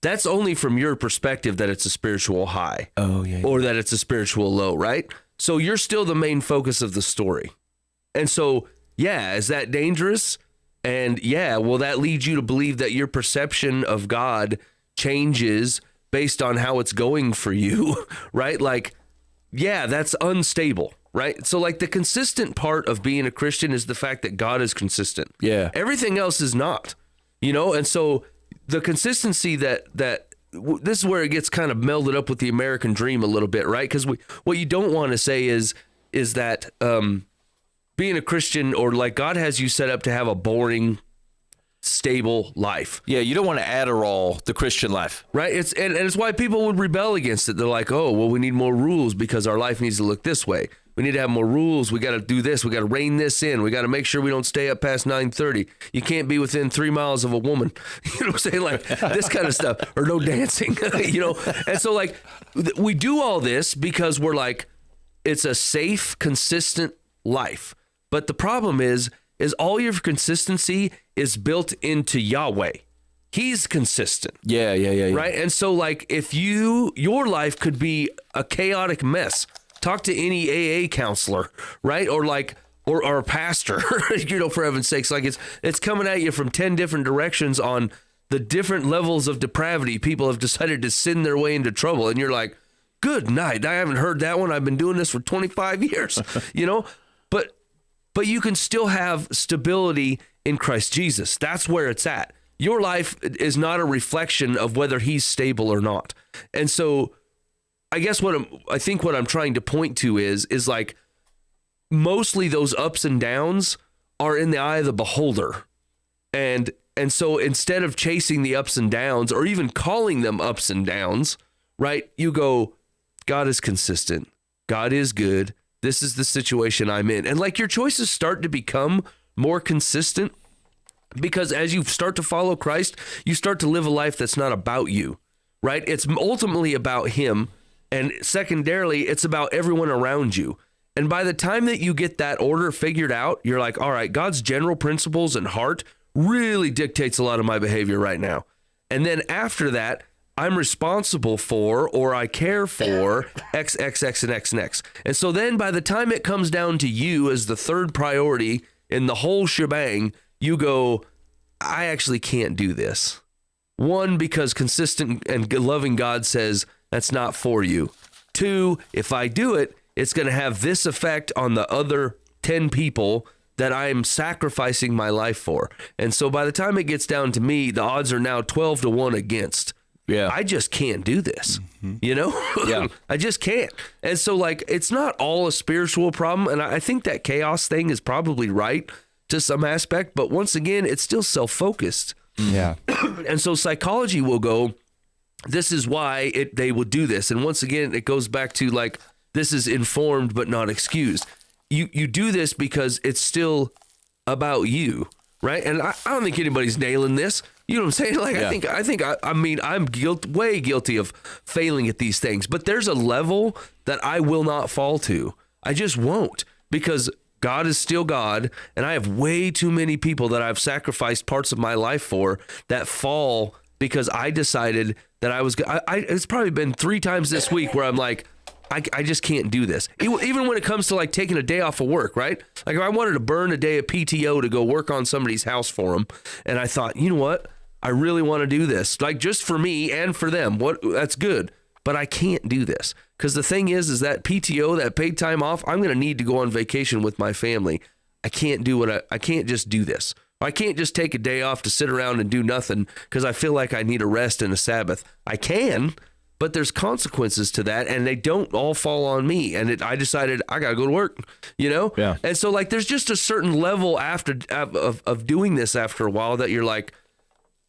that's only from your perspective that it's a spiritual high. Oh, yeah. Or that it's a spiritual low, right? So you're still the main focus of the story. And so, yeah, is that dangerous? And yeah, will that lead you to believe that your perception of God changes based on how it's going for you, right? Like, yeah, that's unstable. Right. So like the consistent part of being a Christian is the fact that God is consistent. Yeah. Everything else is not, and so the consistency that this is where it gets kind of melded up with the American dream a little bit. Right. Because what you don't want to say is that being a Christian or like God has you set up to have a boring, stable life. Yeah, you don't want to Adderall the Christian life. Right. And it's why people would rebel against it. They're like, oh, well, we need more rules because our life needs to look this way. We need to have more rules. We got to do this. We got to rein this in. We got to make sure we don't stay up past 9:30. You can't be within 3 miles of a woman. You know what I'm saying? Like this kind of stuff, or no dancing, And so like we do all this because we're like, it's a safe, consistent life. But the problem is all your consistency is built into Yahweh. He's consistent. Yeah. Right. And so like if your life could be a chaotic mess. Talk to any AA counselor, right? Or like, or a pastor, for heaven's sakes. Like it's coming at you from 10 different directions on the different levels of depravity. People have decided to sin their way into trouble. And you're like, good night. I haven't heard that one. I've been doing this for 25 years, but you can still have stability in Christ Jesus. That's where it's at. Your life is not a reflection of whether he's stable or not. And so I guess what I'm trying to point to is like mostly those ups and downs are in the eye of the beholder. And so instead of chasing the ups and downs or even calling them ups and downs, right? You go, God is consistent. God is good. This is the situation I'm in. And like your choices start to become more consistent because as you start to follow Christ, you start to live a life that's not about you, right? It's ultimately about him. And secondarily, it's about everyone around you. And by the time that you get that order figured out, you're like, all right, God's general principles and heart really dictates a lot of my behavior right now. And then after that, I'm responsible for, or I care for X, X, X, and X, and X. And so then by the time it comes down to you as the third priority in the whole shebang, you go, I actually can't do this. One, because consistent and loving God says that's not for you. Two, if I do it, it's going to have this effect on the other 10 people that I'm sacrificing my life for. And so by the time it gets down to me, the odds are now 12-1 against. Yeah. I just can't do this, you know? Yeah. I just can't. And so like, it's not all a spiritual problem. And I think that chaos thing is probably right to some aspect, but once again, it's still self-focused. Yeah. And so psychology will go, this is why they will do this. And once again, it goes back to like, this is informed, but not excused. You do this because it's still about you, right? And I don't think anybody's nailing this. You know what I'm saying? Like, yeah. I'm way guilty of failing at these things, but there's a level that I will not fall to. I just won't, because God is still God. And I have way too many people that I've sacrificed parts of my life for that fall because I decided that it's probably been 3 times this week where I'm like, I just can't do this. Even when it comes to like taking a day off of work, right? Like if I wanted to burn a day of PTO to go work on somebody's house for them, and I thought, you know what? I really want to do this, like just for me and for them. That's good, but I can't do this because the thing is that PTO, that paid time off, I'm going to need to go on vacation with my family. I can't do I can't just do this. I can't just take a day off to sit around and do nothing because I feel like I need a rest and a Sabbath. I can. But there's consequences to that, and they don't all fall on me. And I decided I got to go to work, you know? Yeah. And so, like, there's just a certain level of doing this after a while that you're like,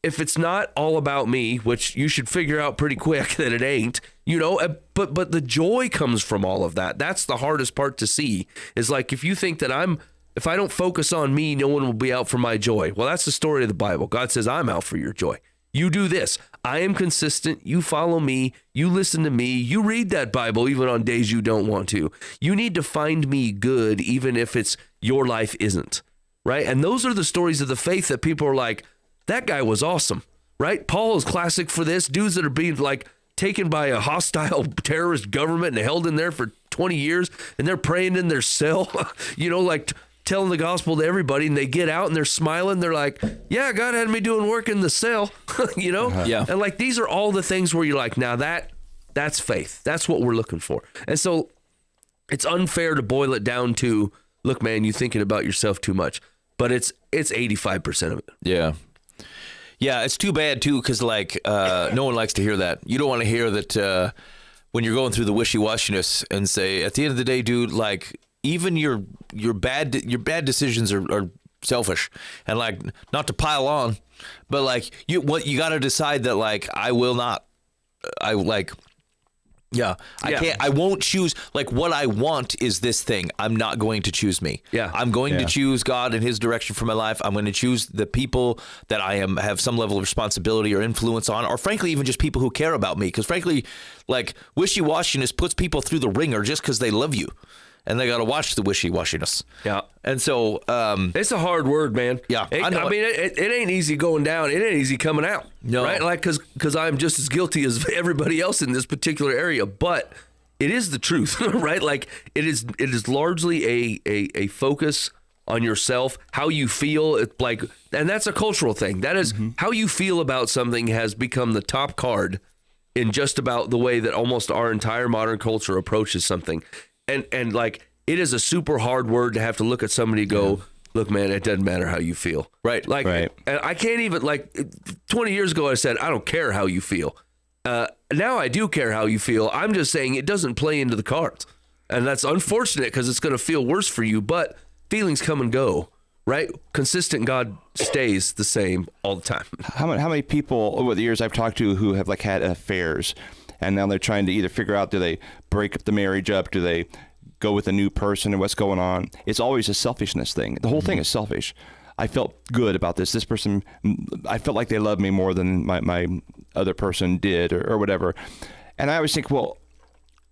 if it's not all about me, which you should figure out pretty quick that it ain't, you know? But the joy comes from all of that. That's the hardest part to see, is like, if you think that if I don't focus on me, no one will be out for my joy. Well, that's the story of the Bible. God says, I'm out for your joy. You do this. I am consistent. You follow me. You listen to me. You read that Bible even on days you don't want to. You need to find me good even if it's your life isn't, right? And those are the stories of the faith that people are like, that guy was awesome, right? Paul is classic for this. Dudes that are being like taken by a hostile terrorist government and held in there for 20 years and they're praying in their cell, you know, like telling the gospel to everybody, and they get out and they're smiling. They're like, yeah, God had me doing work in the cell, you know? Yeah. And like, these are all the things where you're like, now that's faith. That's what we're looking for. And so it's unfair to boil it down to, look, man, you're thinking about yourself too much, but it's 85% of it. Yeah. Yeah. It's too bad too. Cause like, no one likes to hear that. You don't want to hear that, when you're going through the wishy-washiness and say, at the end of the day, dude, like, even your bad decisions are selfish, and like, not to pile on, but like you got to decide that like I can't, I won't choose, like what I want is this thing. I'm not going to choose me. Yeah. I'm going to choose God and his direction for my life. I'm going to choose the people that I have some level of responsibility or influence on, or frankly, even just people who care about me. Cause frankly, like wishy-washiness puts people through the ringer just cause they love you. And they got to watch the wishy-washiness. Yeah. And so... it's a hard word, man. Yeah. I mean, it ain't easy going down. It ain't easy coming out. No. Right? Like, because I'm just as guilty as everybody else in this particular area. But it is the truth, right? Like, it is largely a focus on yourself, how you feel. It's like, and that's a cultural thing. That is, how you feel about something has become the top card in just about the way that almost our entire modern culture approaches something. And like, it is a super hard word to have to look at somebody and go, look, man, it doesn't matter how you feel. Right. Like, Right. And I can't even, like, 20 years ago, I said, I don't care how you feel. Now I do care how you feel. I'm just saying it doesn't play into the cards. And that's unfortunate because it's going to feel worse for you, but feelings come and go, right? Consistent God stays the same all the time. How many people over the years I've talked to who have like had affairs, and now they're trying to either figure out, do they break up the marriage up? Do they go with a new person, and what's going on? It's always a selfishness thing. The whole thing is selfish. I felt good about this. This person, I felt like they loved me more than my other person did, or whatever. And I always think, well,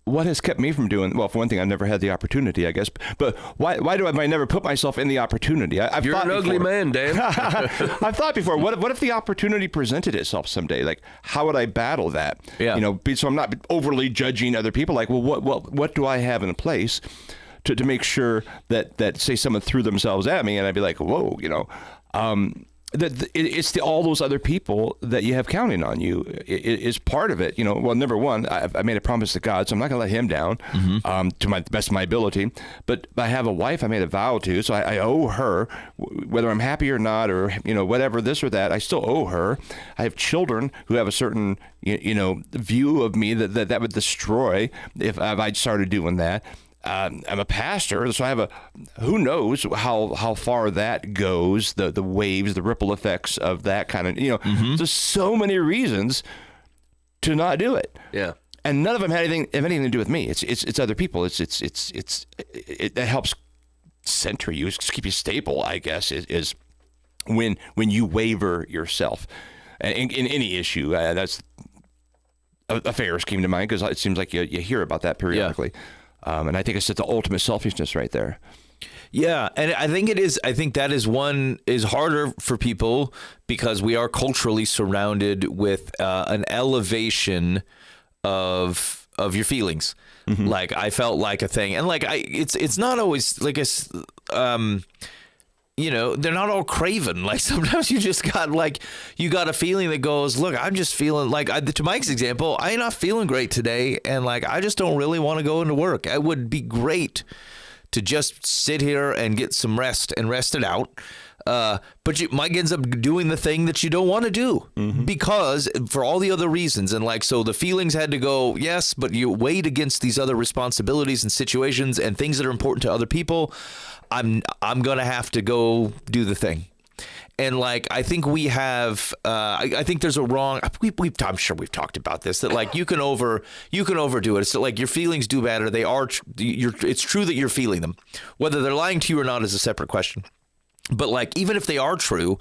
what has kept me from doing? Well, for one thing, I've never had the opportunity, I guess. But why do I never put myself in the opportunity? I've You're thought an ugly before. man, Dan. I've thought before. What if the opportunity presented itself someday? Like, how would I battle that? Yeah. So I'm not overly judging other people. Like, well, what do I have in place to make sure that say someone threw themselves at me, and I'd be like, whoa, it's all those other people that you have counting on you is part of it. Well, number one, I made a promise to God, so I'm not going to let him down to my best of my ability. But I have a wife I made a vow to, so I owe her, whether I'm happy or not, or whatever, this or that, I still owe her. I have children who have a certain view of me that would destroy if I started doing that. I'm a pastor, so I have who knows how far that goes, the waves, the ripple effects of that kind of, there's so many reasons to not do it. Yeah. And none of them have anything to do with me. It's other people. It helps center you, keep you stable, I guess, is when you waver yourself in any issue. That's affairs came to mind because it seems like you hear about that periodically. Yeah. And I think it's the ultimate selfishness right there. Yeah, and I think it is. I think that is harder for people because we are culturally surrounded with an elevation of your feelings. Mm-hmm. Like I felt like a thing, and like it's not always like they're not all craven. Like sometimes you just got you got a feeling that goes, look, I'm just feeling to Mike's example, I ain't not feeling great today. And I just don't really want to go into work. It would be great to just sit here and get some rest and rest it out. But Mike ends up doing the thing that you don't want to do because for all the other reasons. And so the feelings had to go, yes, but you weighed against these other responsibilities and situations and things that are important to other people. I'm going to have to go do the thing. And I think we have, I think there's a wrong, I'm sure we've talked about this, that you can overdo it. It's that your feelings do matter. They are, it's true that you're feeling them. Whether they're lying to you or not is a separate question. But even if they are true,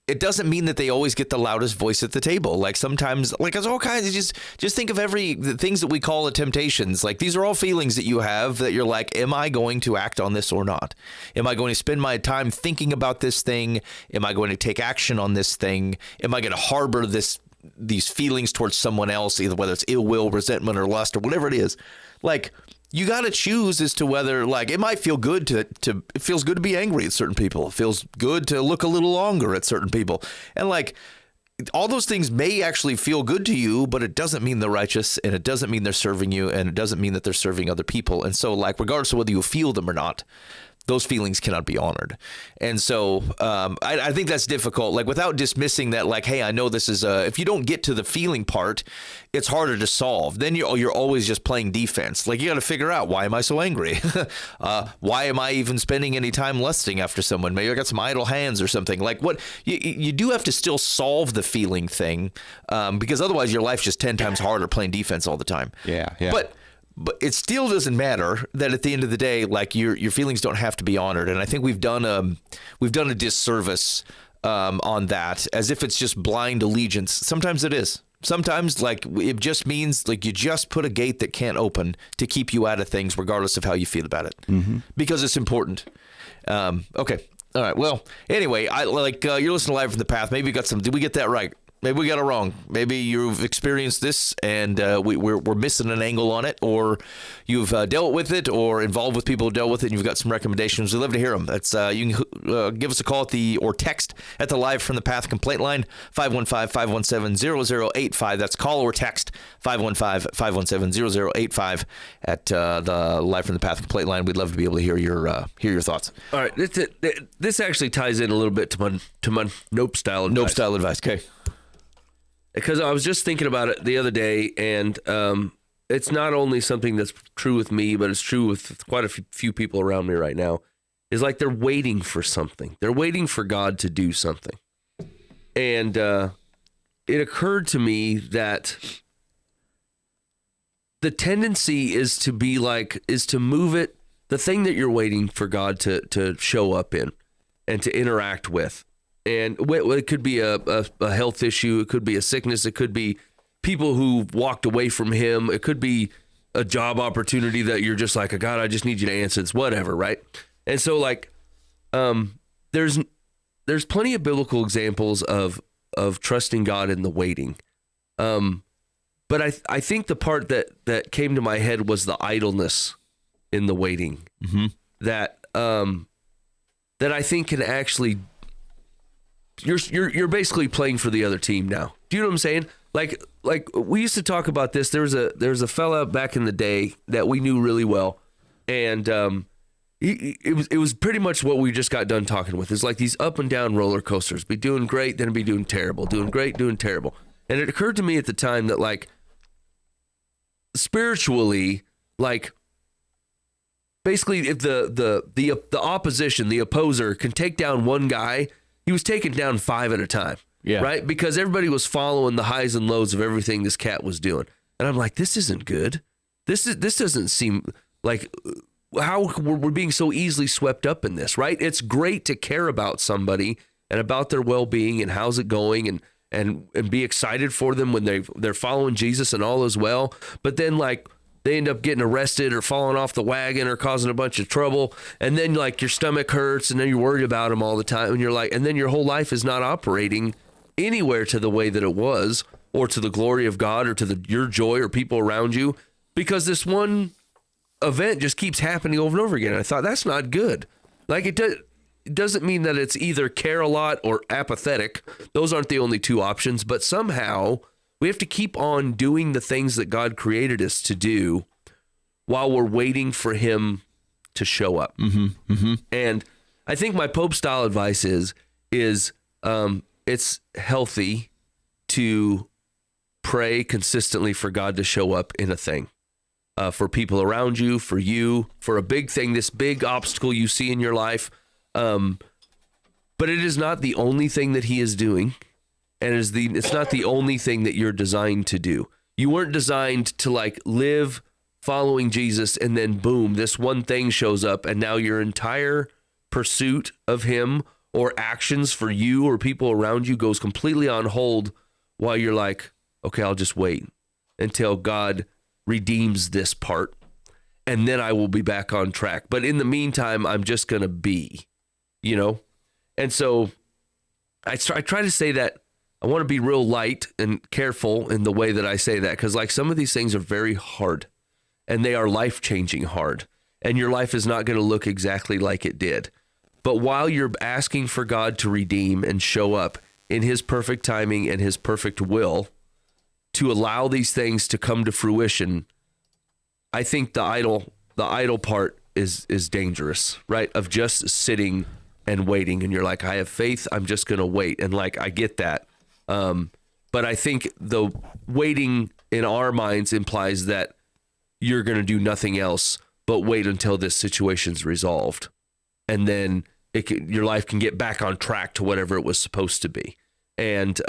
it doesn't mean that they always get the loudest voice at the table. Sometimes, there's all kinds of just think of the things that we call the temptations. These are all feelings that you have that you're am I going to act on this or not? Am I going to spend my time thinking about this thing? Am I going to take action on this thing? Am I going to harbor these feelings towards someone else, either whether it's ill will, resentment, or lust, or whatever it is? You got to choose as to whether, it might feel good it feels good to be angry at certain people. It feels good to look a little longer at certain people. And all those things may actually feel good to you, but it doesn't mean they're righteous, and it doesn't mean they're serving you, and it doesn't mean that they're serving other people. And so regardless of whether you feel them or not, those feelings cannot be honored. And so I think that's difficult, without dismissing that, hey, I know this is if you don't get to the feeling part, it's harder to solve. Then you're always just playing defense. You got to figure out, why am I so angry? Why am I even spending any time lusting after someone? Maybe I got some idle hands or something. What you do have to still solve the feeling thing, because otherwise your life's just 10 times harder playing defense all the time. Yeah. But it still doesn't matter that at the end of the day, your feelings don't have to be honored. And I think we've done a disservice on that, as if it's just blind allegiance. Sometimes it is. Sometimes it just means you just put a gate that can't open to keep you out of things, regardless of how you feel about it, because it's important. Okay. All right. Well, anyway, you're listening to Live from the Path. Maybe you got did we get that right? Maybe we got it wrong. Maybe you've experienced this and we're missing an angle on it, or you've dealt with it or involved with people who dealt with it and you've got some recommendations. We'd love to hear them. That's, you can give us a call or text at the Live from the Path complaint line, 515-517-0085. That's call or text, 515-517-0085 at the Live from the Path complaint line. We'd love to be able to hear your thoughts. All right. This actually ties in a little bit to my nope style advice. Nope style advice. Okay. Because I was just thinking about it the other day, and it's not only something that's true with me, but it's true with quite a few people around me right now, is like they're waiting for something. They're waiting for God to do something. And it occurred to me that the tendency is to move it, the thing that you're waiting for God to show up in and to interact with. And it could be a health issue. It could be a sickness. It could be people who walked away from him. It could be a job opportunity that you're just like, God, I just need you to answer this, whatever, right? And so like, there's plenty of biblical examples of trusting God in the waiting. But I think the part that came to my head was the idleness in the waiting, that I think can actually, you're basically playing for the other team now. Do you know what I'm saying? Like we used to talk about this. There was a fella back in the day that we knew really well, and it was pretty much what we just got done talking with. It's like these up and down roller coasters. Be doing great, then be doing terrible. Doing great, doing terrible. And it occurred to me at the time that like spiritually, like basically if the opposition, the opposer can take down one guy, he was taking down 5 at a time. Yeah. Right? Because everybody was following the highs and lows of everything this cat was doing. And I'm like, this isn't good. This doesn't seem like how we're being so easily swept up in this, right? It's great to care about somebody and about their well-being and how's it going and be excited for them when they're following Jesus and all is well. But then like they end up getting arrested or falling off the wagon or causing a bunch of trouble. And then like your stomach hurts and then you're worried about them all the time. And you're like, and then your whole life is not operating anywhere to the way that it was, or to the glory of God, or to your joy or people around you, because this one event just keeps happening over and over again. And I thought that's not good. Like it doesn't mean that it's either care a lot or apathetic. Those aren't the only two options, but somehow we have to keep on doing the things that God created us to do while we're waiting for him to show up. And I think my Pope style advice is it's healthy to pray consistently for God to show up in a thing, for people around you, for you, for a big thing, this big obstacle you see in your life. But it is not the only thing that he is doing, and it's not the only thing that you're designed to do. You weren't designed to like live following Jesus and then boom, this one thing shows up and now your entire pursuit of him or actions for you or people around you goes completely on hold while you're like, okay, I'll just wait until God redeems this part and then I will be back on track. But in the meantime, I'm just going to be, you know? And so I try to say that I want to be real light and careful in the way that I say that, because like some of these things are very hard and they are life-changing hard, and your life is not going to look exactly like it did. But while you're asking for God to redeem and show up in his perfect timing and his perfect will to allow these things to come to fruition, I think the idle part is dangerous, right? Of just sitting and waiting. And you're like, I have faith. I'm just going to wait. And like, I get that. But I think the waiting in our minds implies that you're going to do nothing else but wait until this situation's resolved. And then your life can get back on track to whatever it was supposed to be. And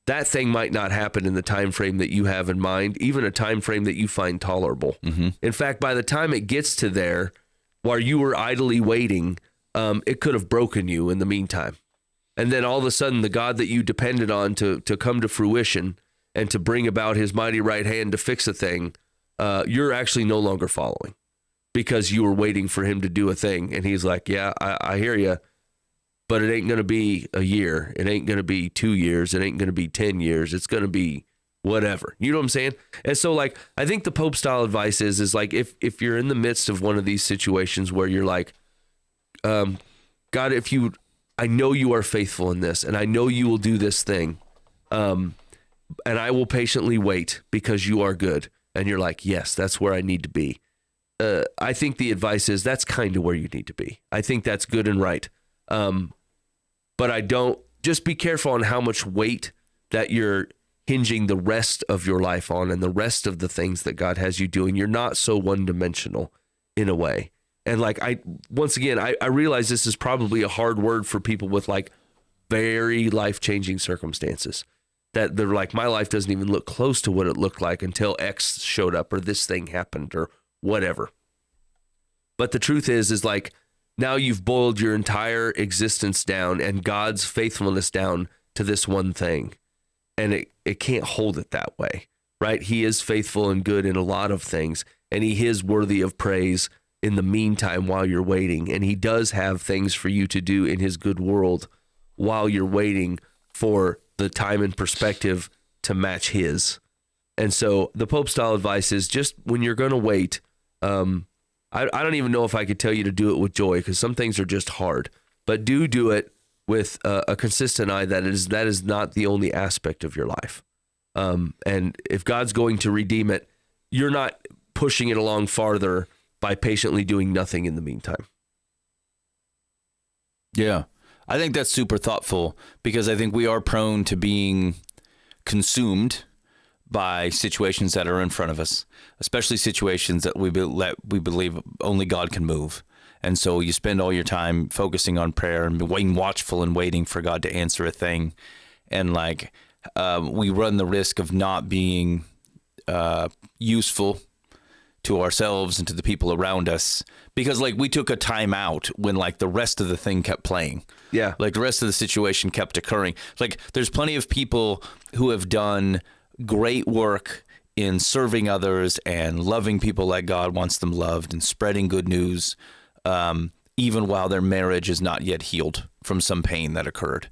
that thing might not happen in the time frame that you have in mind, even a time frame that you find tolerable. Mm-hmm. In fact, by the time it gets to there, while you were idly waiting, it could have broken you in the meantime. And then all of a sudden, the God that you depended on to come to fruition and to bring about his mighty right hand to fix a thing, you're actually no longer following, because you were waiting for him to do a thing. And he's like, yeah, I hear you, but it ain't going to be a year. It ain't going to be 2 years. It ain't going to be 10 years. It's going to be whatever. You know what I'm saying? And so like, I think the Pope style advice is like, if you're in the midst of one of these situations where you're like, God, I know you are faithful in this, and I know you will do this thing. And I will patiently wait because you are good. And you're like, yes, that's where I need to be. I think the advice is that's kind of where you need to be. I think that's good and right. But just be careful on how much weight that you're hinging the rest of your life on and the rest of the things that God has you doing. You're not so one-dimensional in a way. And like, I realize this is probably a hard word for people with like very life-changing circumstances, that they're like, my life doesn't even look close to what it looked like until X showed up or this thing happened or whatever. But the truth is like, now you've boiled your entire existence down and God's faithfulness down to this one thing. And it can't hold it that way, right? He is faithful and good in a lot of things, and he is worthy of praise in the meantime while you're waiting. And he does have things for you to do in his good world while you're waiting for the time and perspective to match his. And so the Pope style advice is just when you're going to wait, I don't even know if I could tell you to do it with joy, because some things are just hard, but do it with a consistent eye that is not the only aspect of your life. And if God's going to redeem it, you're not pushing it along farther by patiently doing nothing in the meantime. Yeah, I think that's super thoughtful, because I think we are prone to being consumed by situations that are in front of us, especially situations that we believe only God can move. And so you spend all your time focusing on prayer and being watchful and waiting for God to answer a thing. And like, we run the risk of not being useful to ourselves and to the people around us, because like we took a time out when like the rest of the thing kept playing. Yeah. Like the rest of the situation kept occurring. Like there's plenty of people who have done great work in serving others and loving people like God wants them loved and spreading good news, even while their marriage is not yet healed from some pain that occurred.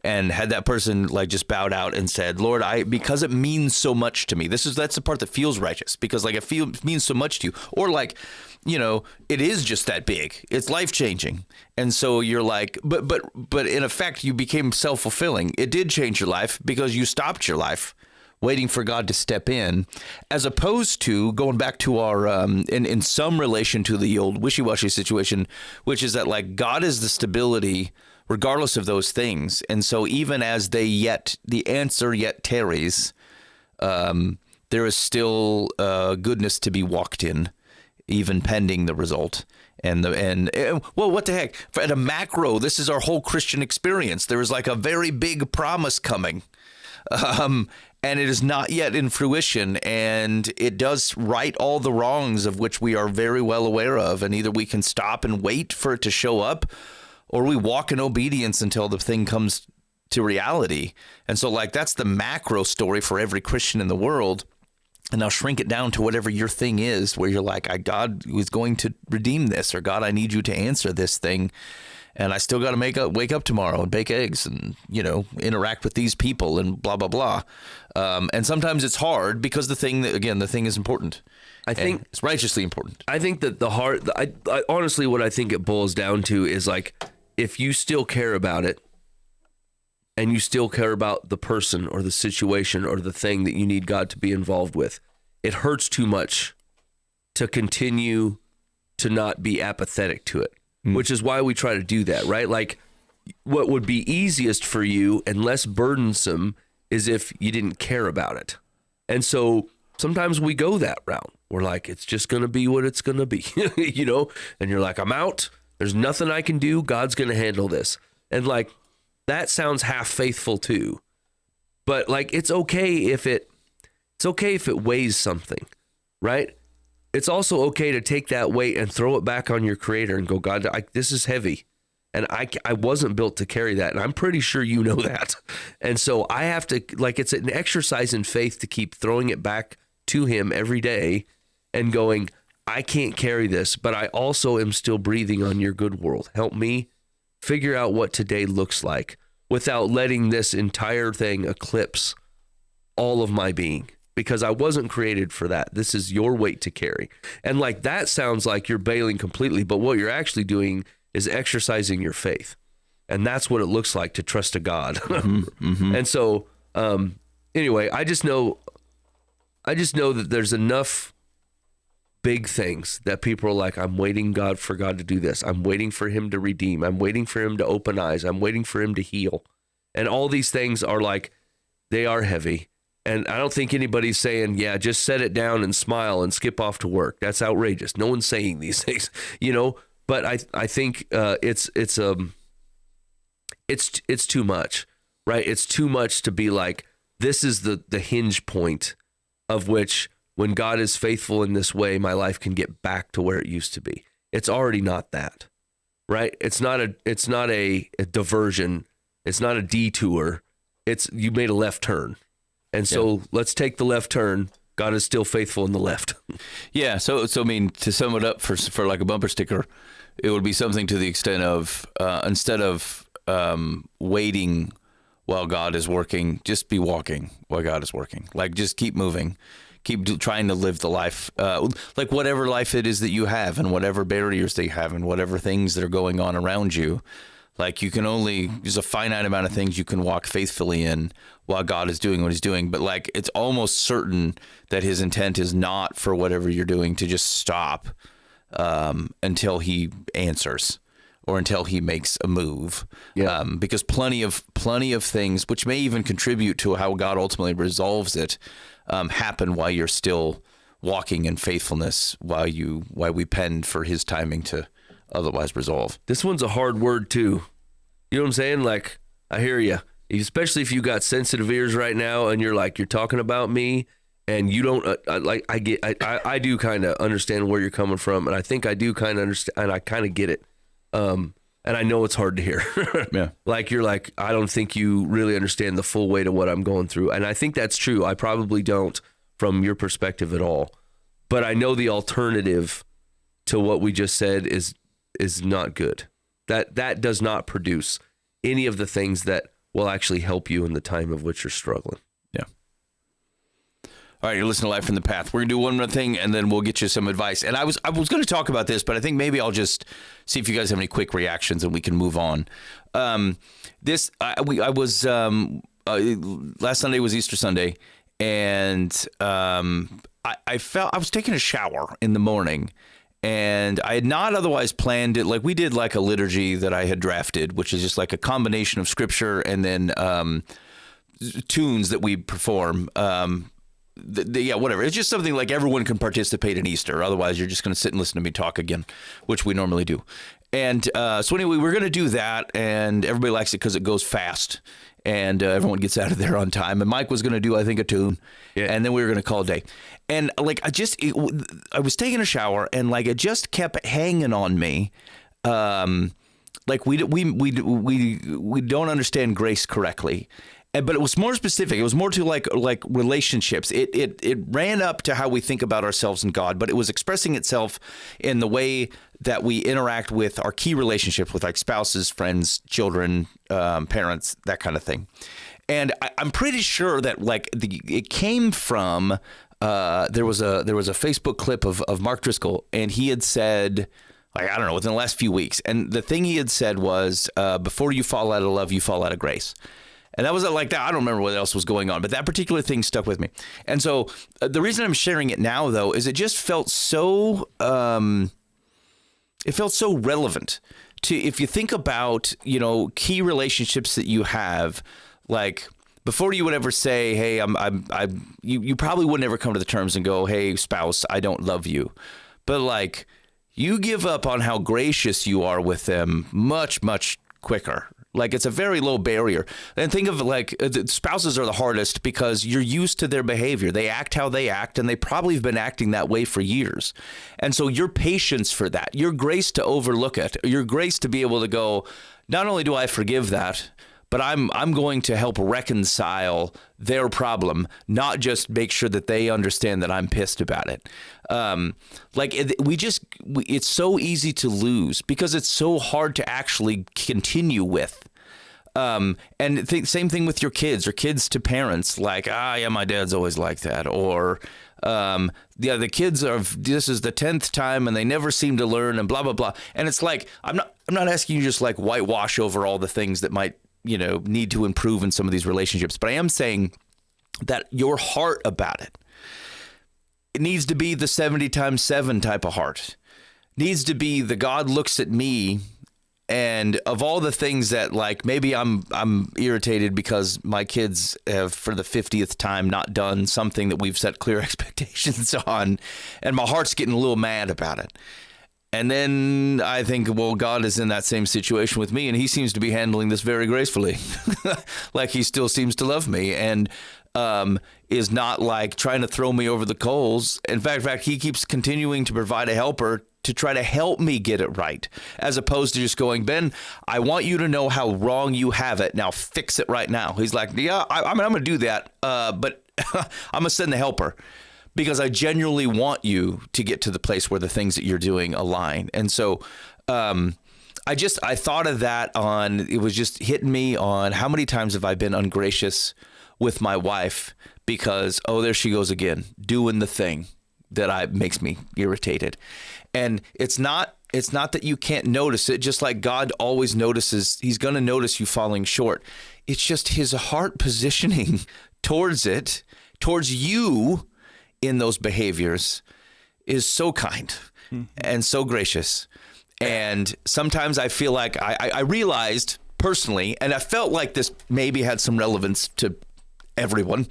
And had that person like just bowed out and said, Lord, because it means so much to me, that's the part that feels righteous, because like it means so much to you, or like, you know, it is just that big, it's life-changing. And so you're like, but in effect, you became self-fulfilling. It did change your life because you stopped your life waiting for God to step in, as opposed to going back to our, in some relation to the old wishy-washy situation, which is that like God is the stability regardless of those things. And so even as the answer yet tarries, there is still goodness to be walked in, even pending the result. And well, what the heck? At a macro, this is our whole Christian experience. There is like a very big promise coming. And it is not yet in fruition, and it does right all the wrongs of which we are very well aware of. And either we can stop and wait for it to show up, or we walk in obedience until the thing comes to reality. And so like, that's the macro story for every Christian in the world. And now shrink it down to whatever your thing is, where you're like, God is going to redeem this, or God, I need you to answer this thing. And I still got to wake up tomorrow and bake eggs and, you know, interact with these people and blah, blah, blah. And sometimes it's hard because the thing is important. I think it's righteously important. I think that I honestly, what I think it boils down to is like, if you still care about it and you still care about the person or the situation or the thing that you need God to be involved with, it hurts too much to continue to not be apathetic to it. Which is why we try to do that, right? Like, what would be easiest for you and less burdensome is if you didn't care about it. And so sometimes we go that route. We're like, it's just going to be what it's going to be, you know? And you're like, I'm out. There's nothing I can do. God's going to handle this. And like, that sounds half faithful too. But like, it's okay if it weighs something, right? It's also okay to take that weight and throw it back on your creator and go, God, this is heavy. And I wasn't built to carry that. And I'm pretty sure you know that. And so I have to, like, it's an exercise in faith to keep throwing it back to him every day and going, I can't carry this, but I also am still breathing on your good world. Help me figure out what today looks like without letting this entire thing eclipse all of my being. Because I wasn't created for that. This is your weight to carry. And like, that sounds like you're bailing completely, but what you're actually doing is exercising your faith. And that's what it looks like to trust a God. And so, anyway, I just know that there's enough big things that people are like, I'm waiting for God to do this. I'm waiting for him to redeem. I'm waiting for him to open eyes. I'm waiting for him to heal. And all these things are like, they are heavy. And I don't think anybody's saying, yeah, just set it down and smile and skip off to work. That's outrageous. No one's saying these things, but I think it's too much, right? It's too much to be like, this is the hinge point of which when God is faithful in this way, my life can get back to where it used to be. It's already not that, right? It's not a diversion. It's not a detour. It's you made a left turn. And so let's take the left turn. God is still faithful in the left. Yeah. So I mean, to sum it up for like a bumper sticker, it would be something to the extent of instead of waiting while God is working, just be walking while God is working. Like just keep moving, trying to live the life, like whatever life it is that you have, and whatever barriers they have, and whatever things that are going on around you. Like there's a finite amount of things you can walk faithfully in while God is doing what he's doing. But like, it's almost certain that his intent is not for whatever you're doing to just stop until he answers or until he makes a move. Yeah. Because plenty of things, which may even contribute to how God ultimately resolves it, happen while you're still walking in faithfulness, while we pend for his timing to otherwise resolve. This one's a hard word too. You know what I'm saying? Like, I hear you, especially if you got sensitive ears right now and you're talking about me and you don't I do kind of understand where you're coming from. And I think I do kind of understand, and I kind of get it. And I know it's hard to hear. Yeah. Like, you're like, I don't think you really understand the full weight of what I'm going through. And I think that's true. I probably don't from your perspective at all, but I know the alternative to what we just said is not good. That does not produce any of the things that will actually help you in the time of which you're struggling. Yeah. All right, you're listening to Life from the Path. We're going to do one more thing, and then we'll get you some advice. And I was going to talk about this, but I think maybe I'll just see if you guys have any quick reactions, and we can move on. Last Sunday was Easter Sunday, and I was taking a shower in the morning, and I had not otherwise planned it. Like, we did like a liturgy that I had drafted, which is just like a combination of scripture and then tunes that we perform. Whatever. It's just something like everyone can participate in Easter. Otherwise, you're just going to sit and listen to me talk again, which we normally do. And so anyway, we're going to do that, and everybody likes it because it goes fast, and everyone gets out of there on time. And Mike was going to do, I think, a tune, and then we were going to call it a day. And like, I was taking a shower, and like it just kept hanging on me. Like we don't understand grace correctly. But it was more specific. It was more to like relationships. It ran up to how we think about ourselves and God, but it was expressing itself in the way that we interact with our key relationships with like spouses, friends, children, parents, that kind of thing. And I'm pretty sure that like it came from there was a Facebook clip of Mark Driscoll, and he had said, like, I don't know, within the last few weeks, and the thing he had said was, before you fall out of love, you fall out of grace. And that was like that. I don't remember what else was going on, but that particular thing stuck with me. And so the reason I'm sharing it now, though, is it just felt so relevant to, if you think about, key relationships that you have, like before you would ever say, hey, you probably would never come to the terms and go, hey, spouse, I don't love you. But like, you give up on how gracious you are with them much, much quicker. Like, it's a very low barrier. And think of like spouses are the hardest because you're used to their behavior. They act how they act, and they probably have been acting that way for years. And so your patience for that, your grace to overlook it, your grace to be able to go, not only do I forgive that, but I'm going to help reconcile their problem, not just make sure that they understand that I'm pissed about it. It's so easy to lose because it's so hard to actually continue with. And same thing with your kids or kids to parents, like, my dad's always like that. Or, the kids this is the 10th time and they never seem to learn and blah, blah, blah. And it's like, I'm not asking you just like whitewash over all the things that might, need to improve in some of these relationships. But I am saying that your heart about it needs to be the 70 times 7 type of heart. Needs to be the God looks at me And of all the things that, like, maybe I'm irritated because my kids have for the 50th time not done something that we've set clear expectations on, and my heart's getting a little mad about it. And then I think, well, God is in that same situation with me, and he seems to be handling this very gracefully. Like he still seems to love me and is not like trying to throw me over the coals. In fact, he keeps continuing to provide a helper to try to help me get it right, as opposed to just going, Ben, I want you to know how wrong you have it. Now fix it right now. He's like, yeah, I'm going to do that, but I'm going to send the helper. Because I genuinely want you to get to the place where the things that you're doing align. And so I thought of that it was just hitting me on how many times have I been ungracious with my wife because, oh, there she goes again, doing the thing that makes me irritated. And it's not that you can't notice it, just like God always notices, he's going to notice you falling short. It's just his heart positioning towards you, in those behaviors is so kind and so gracious. And sometimes I feel like I realized personally, and I felt like this maybe had some relevance to everyone,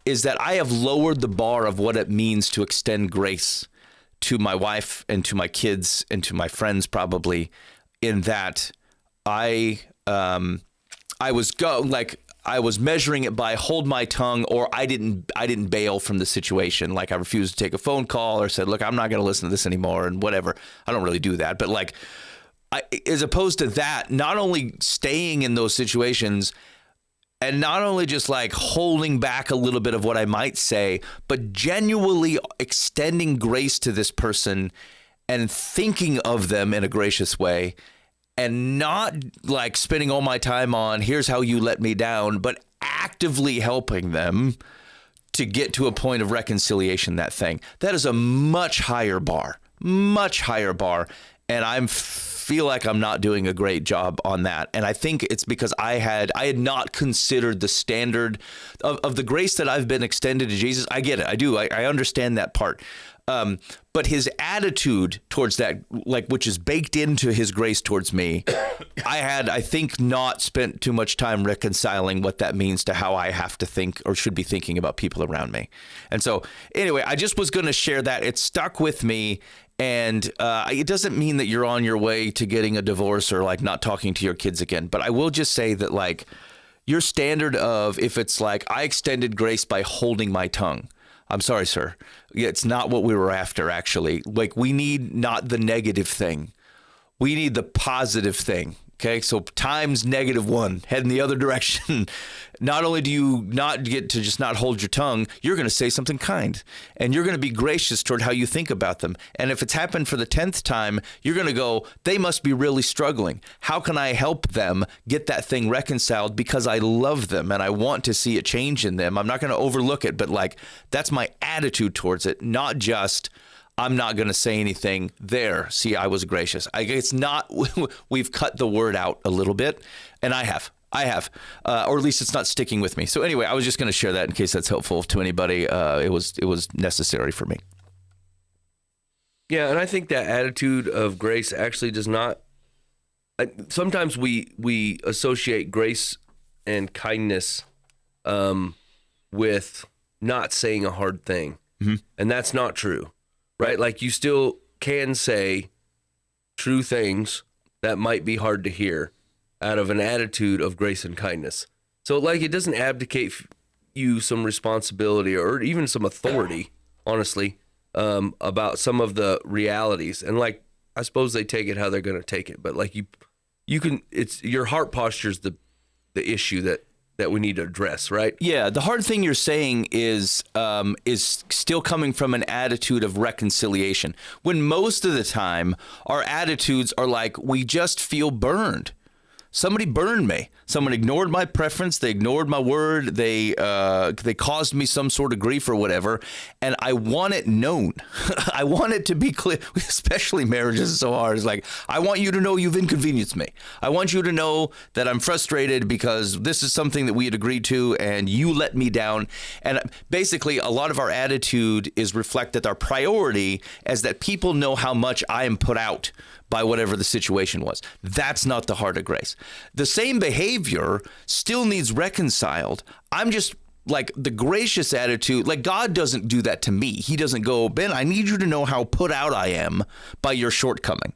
is that I have lowered the bar of what it means to extend grace to my wife and to my kids and to my friends, probably, in that I was measuring it by hold my tongue, or I didn't bail from the situation. Like I refused to take a phone call or said, look, I'm not going to listen to this anymore and whatever. I don't really do that. But like, as opposed to that, not only staying in those situations and not only just like holding back a little bit of what I might say, but genuinely extending grace to this person and thinking of them in a gracious way. And not like spending all my time on here's how you let me down, but actively helping them to get to a point of reconciliation, that is a much higher bar. And I feel like I'm not doing a great job on that. And I think it's because I had not considered the standard of the grace that I've been extended to Jesus. I get it. I do. I understand that part. But his attitude towards that, like, which is baked into his grace towards me, I think, not spent too much time reconciling what that means to how I have to think or should be thinking about people around me. And so anyway, I just was going to share that. It stuck with me. And it doesn't mean that you're on your way to getting a divorce or like not talking to your kids again. But I will just say that, like, your standard of, if it's like I extended grace by holding my tongue, I'm sorry, sir. It's not what we were after, actually. Like, we need not the negative thing. We need the positive thing. Okay, so times -1, head in the other direction. Not only do you not get to just not hold your tongue, you're going to say something kind, and you're going to be gracious toward how you think about them. And if it's happened for the 10th time, you're going to go, they must be really struggling. How can I help them get that thing reconciled? Because I love them and I want to see a change in them. I'm not going to overlook it, but like, that's my attitude towards it, not just, I'm not going to say anything there. See, I was gracious. It's not, we've cut the word out a little bit, and I have, or at least it's not sticking with me. So anyway, I was just going to share that in case that's helpful to anybody. It was necessary for me. Yeah, and I think that attitude of grace actually does not. Sometimes we associate grace and kindness with not saying a hard thing, and that's not true. Right? Like, you still can say true things that might be hard to hear out of an attitude of grace and kindness. So, like, it doesn't abdicate you some responsibility or even some authority, honestly, about some of the realities. And, like, I suppose they take it how they're going to take it. But, like, you can, it's your heart posture is the issue that we need to address, right? Yeah, the hard thing you're saying is still coming from an attitude of reconciliation, when most of the time our attitudes are like, we just feel burned. Somebody burned me. Someone ignored my preference. They ignored my word. They caused me some sort of grief or whatever. And I want it known. I want it to be clear, especially marriages is so hard. It's like, I want you to know you've inconvenienced me. I want you to know that I'm frustrated because this is something that we had agreed to and you let me down. And basically, a lot of our attitude is reflected, our priority is that people know how much I am put out by whatever the situation was. That's not the heart of grace. The same behavior still needs reconciled. I'm just like the gracious attitude, like God doesn't do that to me. He doesn't go, Ben, I need you to know how put out I am by your shortcoming.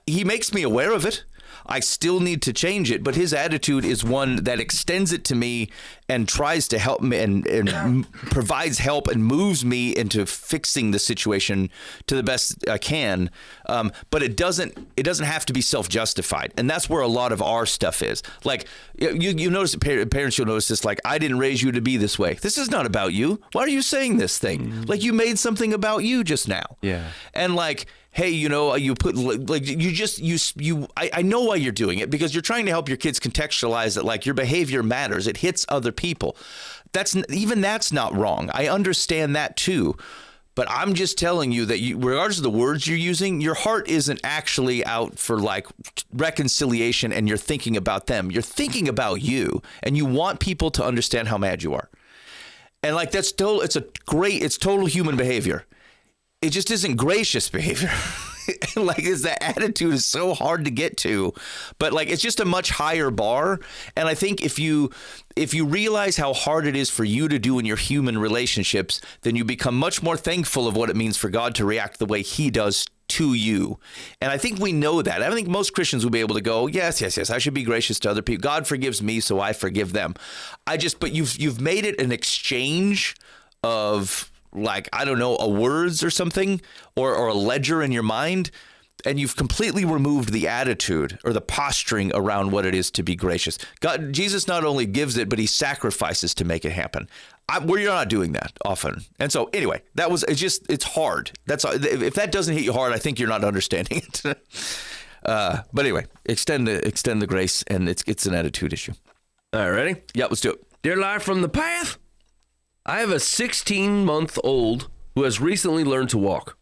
He makes me aware of it. I still need to change it, but his attitude is one that extends it to me and tries to help me and provides help and moves me into fixing the situation to the best I can. But it doesn't have to be self-justified. And that's where a lot of our stuff is. Like you notice, parents, you'll notice this, like, I didn't raise you to be this way. This is not about you. Why are you saying this thing? Like you made something about you just now. Yeah. And like, hey, you know, you put like I know why you're doing it, because you're trying to help your kids contextualize that, like, your behavior matters. It hits other people. That's not wrong. I understand that too. But I'm just telling you that regardless of the words you're using, your heart isn't actually out for like reconciliation and you're thinking about them. You're thinking about you, and you want people to understand how mad you are. And like it's total human behavior. It just isn't gracious behavior. Like, that attitude is so hard to get to, but like, it's just a much higher bar. And I think if you realize how hard it is for you to do in your human relationships, then you become much more thankful of what it means for God to react the way he does to you. And I think we know that. I think most Christians will be able to go, yes, I should be gracious to other people. God forgives me, so I forgive them. But you've made it an exchange of, like, I don't know, a words or something, or a ledger in your mind, and you've completely removed the attitude or the posturing around what it is to be gracious. Jesus not only gives it, but he sacrifices to make it happen. We're not doing that often. And so anyway, it's hard. If that doesn't hit you hard, I think you're not understanding it. But anyway, extend the grace, and it's an attitude issue. All right, ready? Yeah, let's do it. Dear Life from the Path, I have a 16-month-old who has recently learned to walk.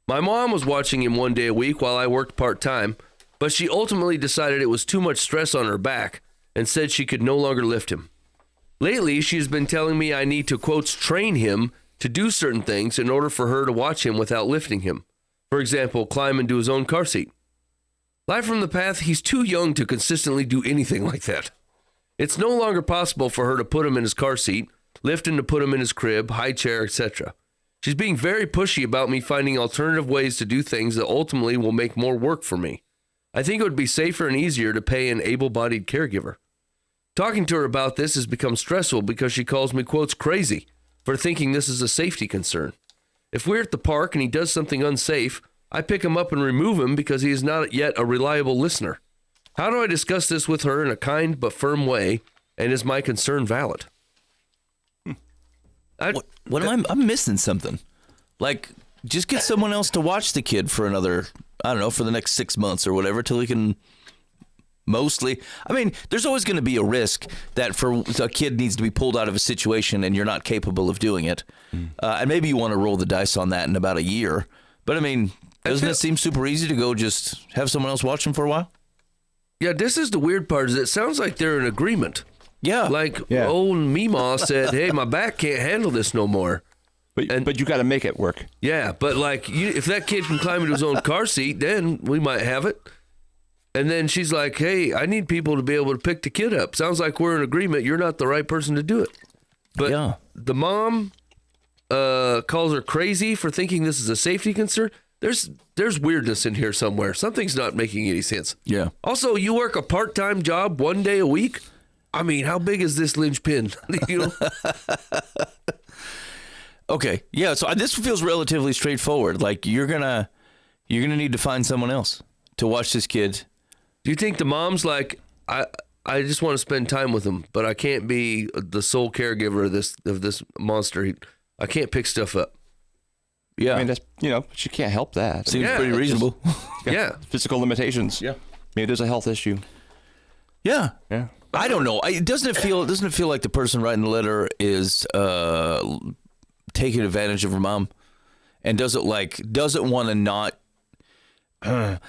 My mom was watching him one day a week while I worked part-time, but she ultimately decided it was too much stress on her back and said she could no longer lift him. Lately, she's been telling me I need to, quotes, train him to do certain things in order for her to watch him without lifting him. For example, climb into his own car seat. Life from the Path, he's too young to consistently do anything like that. It's no longer possible for her to put him in his car seat, lift him to put him in his crib, high chair, etc. She's being very pushy about me finding alternative ways to do things that ultimately will make more work for me. I think it would be safer and easier to pay an able-bodied caregiver. Talking to her about this has become stressful because she calls me, quotes, crazy for thinking this is a safety concern. If we're at the park and he does something unsafe, I pick him up and remove him because he is not yet a reliable listener. How do I discuss this with her in a kind but firm way, and is my concern valid? I'm missing something. Like, just get someone else to watch the kid for another, I don't know, for the next 6 months or whatever, till he can mostly. I mean, there's always going to be a risk that a kid needs to be pulled out of a situation and you're not capable of doing it. And maybe you want to roll the dice on that in about a year. But I mean, doesn't it seem super easy to go just have someone else watch him for a while? Yeah, this is the weird part, is it sounds like they're in agreement. Yeah. Like old Meemaw said, hey, my back can't handle this no more. But you got to make it work. Yeah, but like if that kid can climb into his own car seat, then we might have it. And then she's like, hey, I need people to be able to pick the kid up. Sounds like we're in agreement. You're not the right person to do it. But the mom calls her crazy for thinking this is a safety concern. There's weirdness in here somewhere. Something's not making any sense. Yeah. Also, you work a part-time job 1 day a week? I mean, how big is this linchpin? You know? Okay. Yeah. So this feels relatively straightforward. Like you're gonna need to find someone else to watch this kid. Do you think the mom's like, I just want to spend time with him, but I can't be the sole caregiver of this monster. I can't pick stuff up. Yeah. I mean, that's, she can't help that. Seems pretty reasonable. Yeah. Physical limitations. Yeah. Maybe there's a health issue. Yeah. Yeah. I don't know. Doesn't it feel like the person writing the letter is taking advantage of her mom, and doesn't want to not I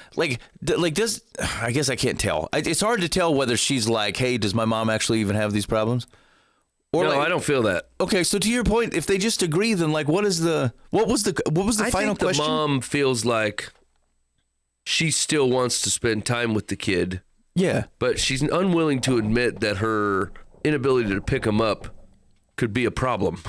guess I can't tell. It's hard to tell whether she's like, hey, does my mom actually even have these problems? Or no, I don't feel that. Okay, so to your point, if they just agree, then like, what was the final question? The mom feels like she still wants to spend time with the kid, Yeah. but she's unwilling to admit that her inability to pick him up could be a problem.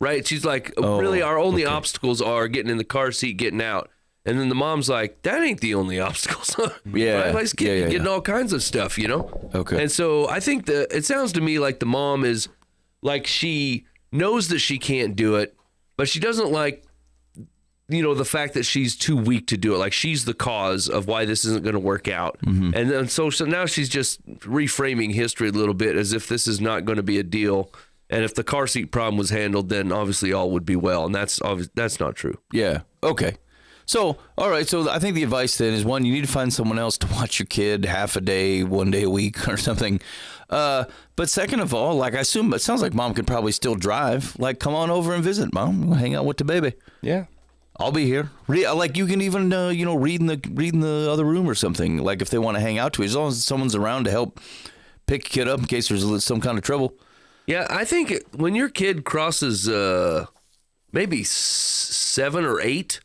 Right? She's like, really, our only obstacles are getting in the car seat, getting out. And then the mom's like, that ain't the only obstacles. Yeah. Right? Like, getting all kinds of stuff, you know? Okay. And so I think it sounds to me like the mom is like, she knows that she can't do it, but she doesn't like, the fact that she's too weak to do it. Like, she's the cause of why this isn't going to work out. And then so now she's just reframing history a little bit as if this is not going to be a deal. And if the car seat problem was handled, then obviously all would be well. And that's not true. Yeah. Okay. So, all right. So I think the advice then is, one, you need to find someone else to watch your kid half a day, 1 day a week or something. But second of all, like, I assume it sounds like mom could probably still drive. Like, come on over and visit, mom. We'll hang out with the baby. Yeah. I'll be here. Like, you can even, read in the other room or something. Like, if they want to hang out to it, as long as someone's around to help pick a kid up in case there's some kind of trouble. Yeah, I think when your kid crosses maybe 7 or 8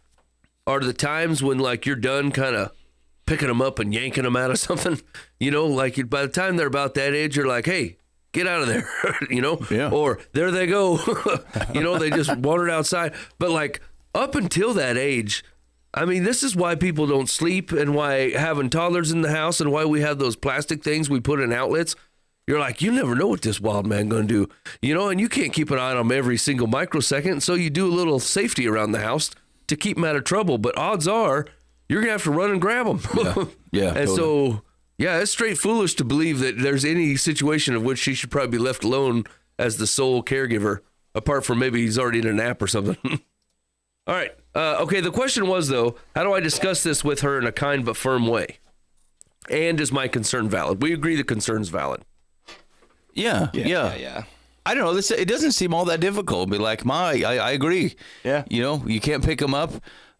are the times when, like, you're done kind of picking them up and yanking them out of something. Like, by the time they're about that age, you're like, hey, get out of there, Yeah. Or there they go. They just wandered outside. But, like, up until that age, I mean, this is why people don't sleep and why having toddlers in the house and why we have those plastic things we put in outlets. You're like, you never know what this wild man going to do, and you can't keep an eye on him every single microsecond. So you do a little safety around the house to keep him out of trouble. But odds are you're going to have to run and grab him. Yeah. And totally. so, yeah, it's straight foolish to believe that there's any situation of which she should probably be left alone as the sole caregiver, apart from maybe he's already in a nap or something. All right. Okay. The question was, though, how do I discuss this with her in a kind but firm way? And is my concern valid? We agree the concern's valid. Yeah. I don't know. It doesn't seem all that difficult. Be like, I agree. Yeah. You can't pick him up.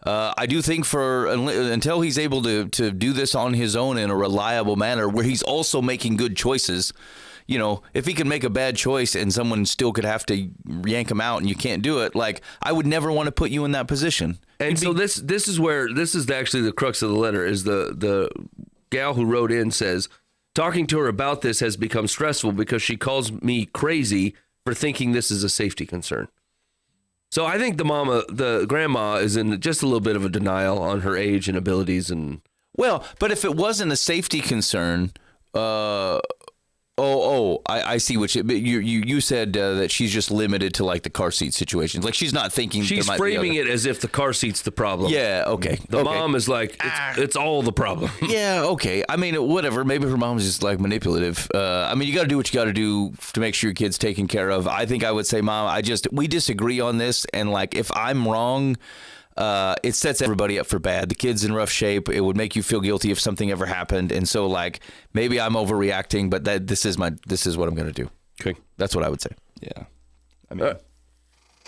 I do think until he's able to do this on his own in a reliable manner where he's also making good choices, if he can make a bad choice and someone still could have to yank him out and you can't do it, like, I would never want to put you in that position. And so this is actually the crux of the letter is the gal who wrote in says, talking to her about this has become stressful because she calls me crazy for thinking this is a safety concern. So I think the grandma is in just a little bit of a denial on her age and abilities. And Well, but if it wasn't a safety concern, I see what you said that she's just limited to, like, the car seat situations. Like, she's not thinking she's there might framing be it as if the car seat's the problem. Yeah, okay. The mom is like, it's all the problem. Yeah, okay. I mean, whatever. Maybe her mom's just, like, manipulative. I mean, you got to do what you got to do to make sure your kid's taken care of. I think I would say, Mom, we disagree on this. And, like, if I'm wrong, it sets everybody up for bad. The kid's in rough shape. It would make you feel guilty if something ever happened. And so, like, maybe I'm overreacting, but this is what I'm going to do. Okay. That's what I would say. Yeah. I mean,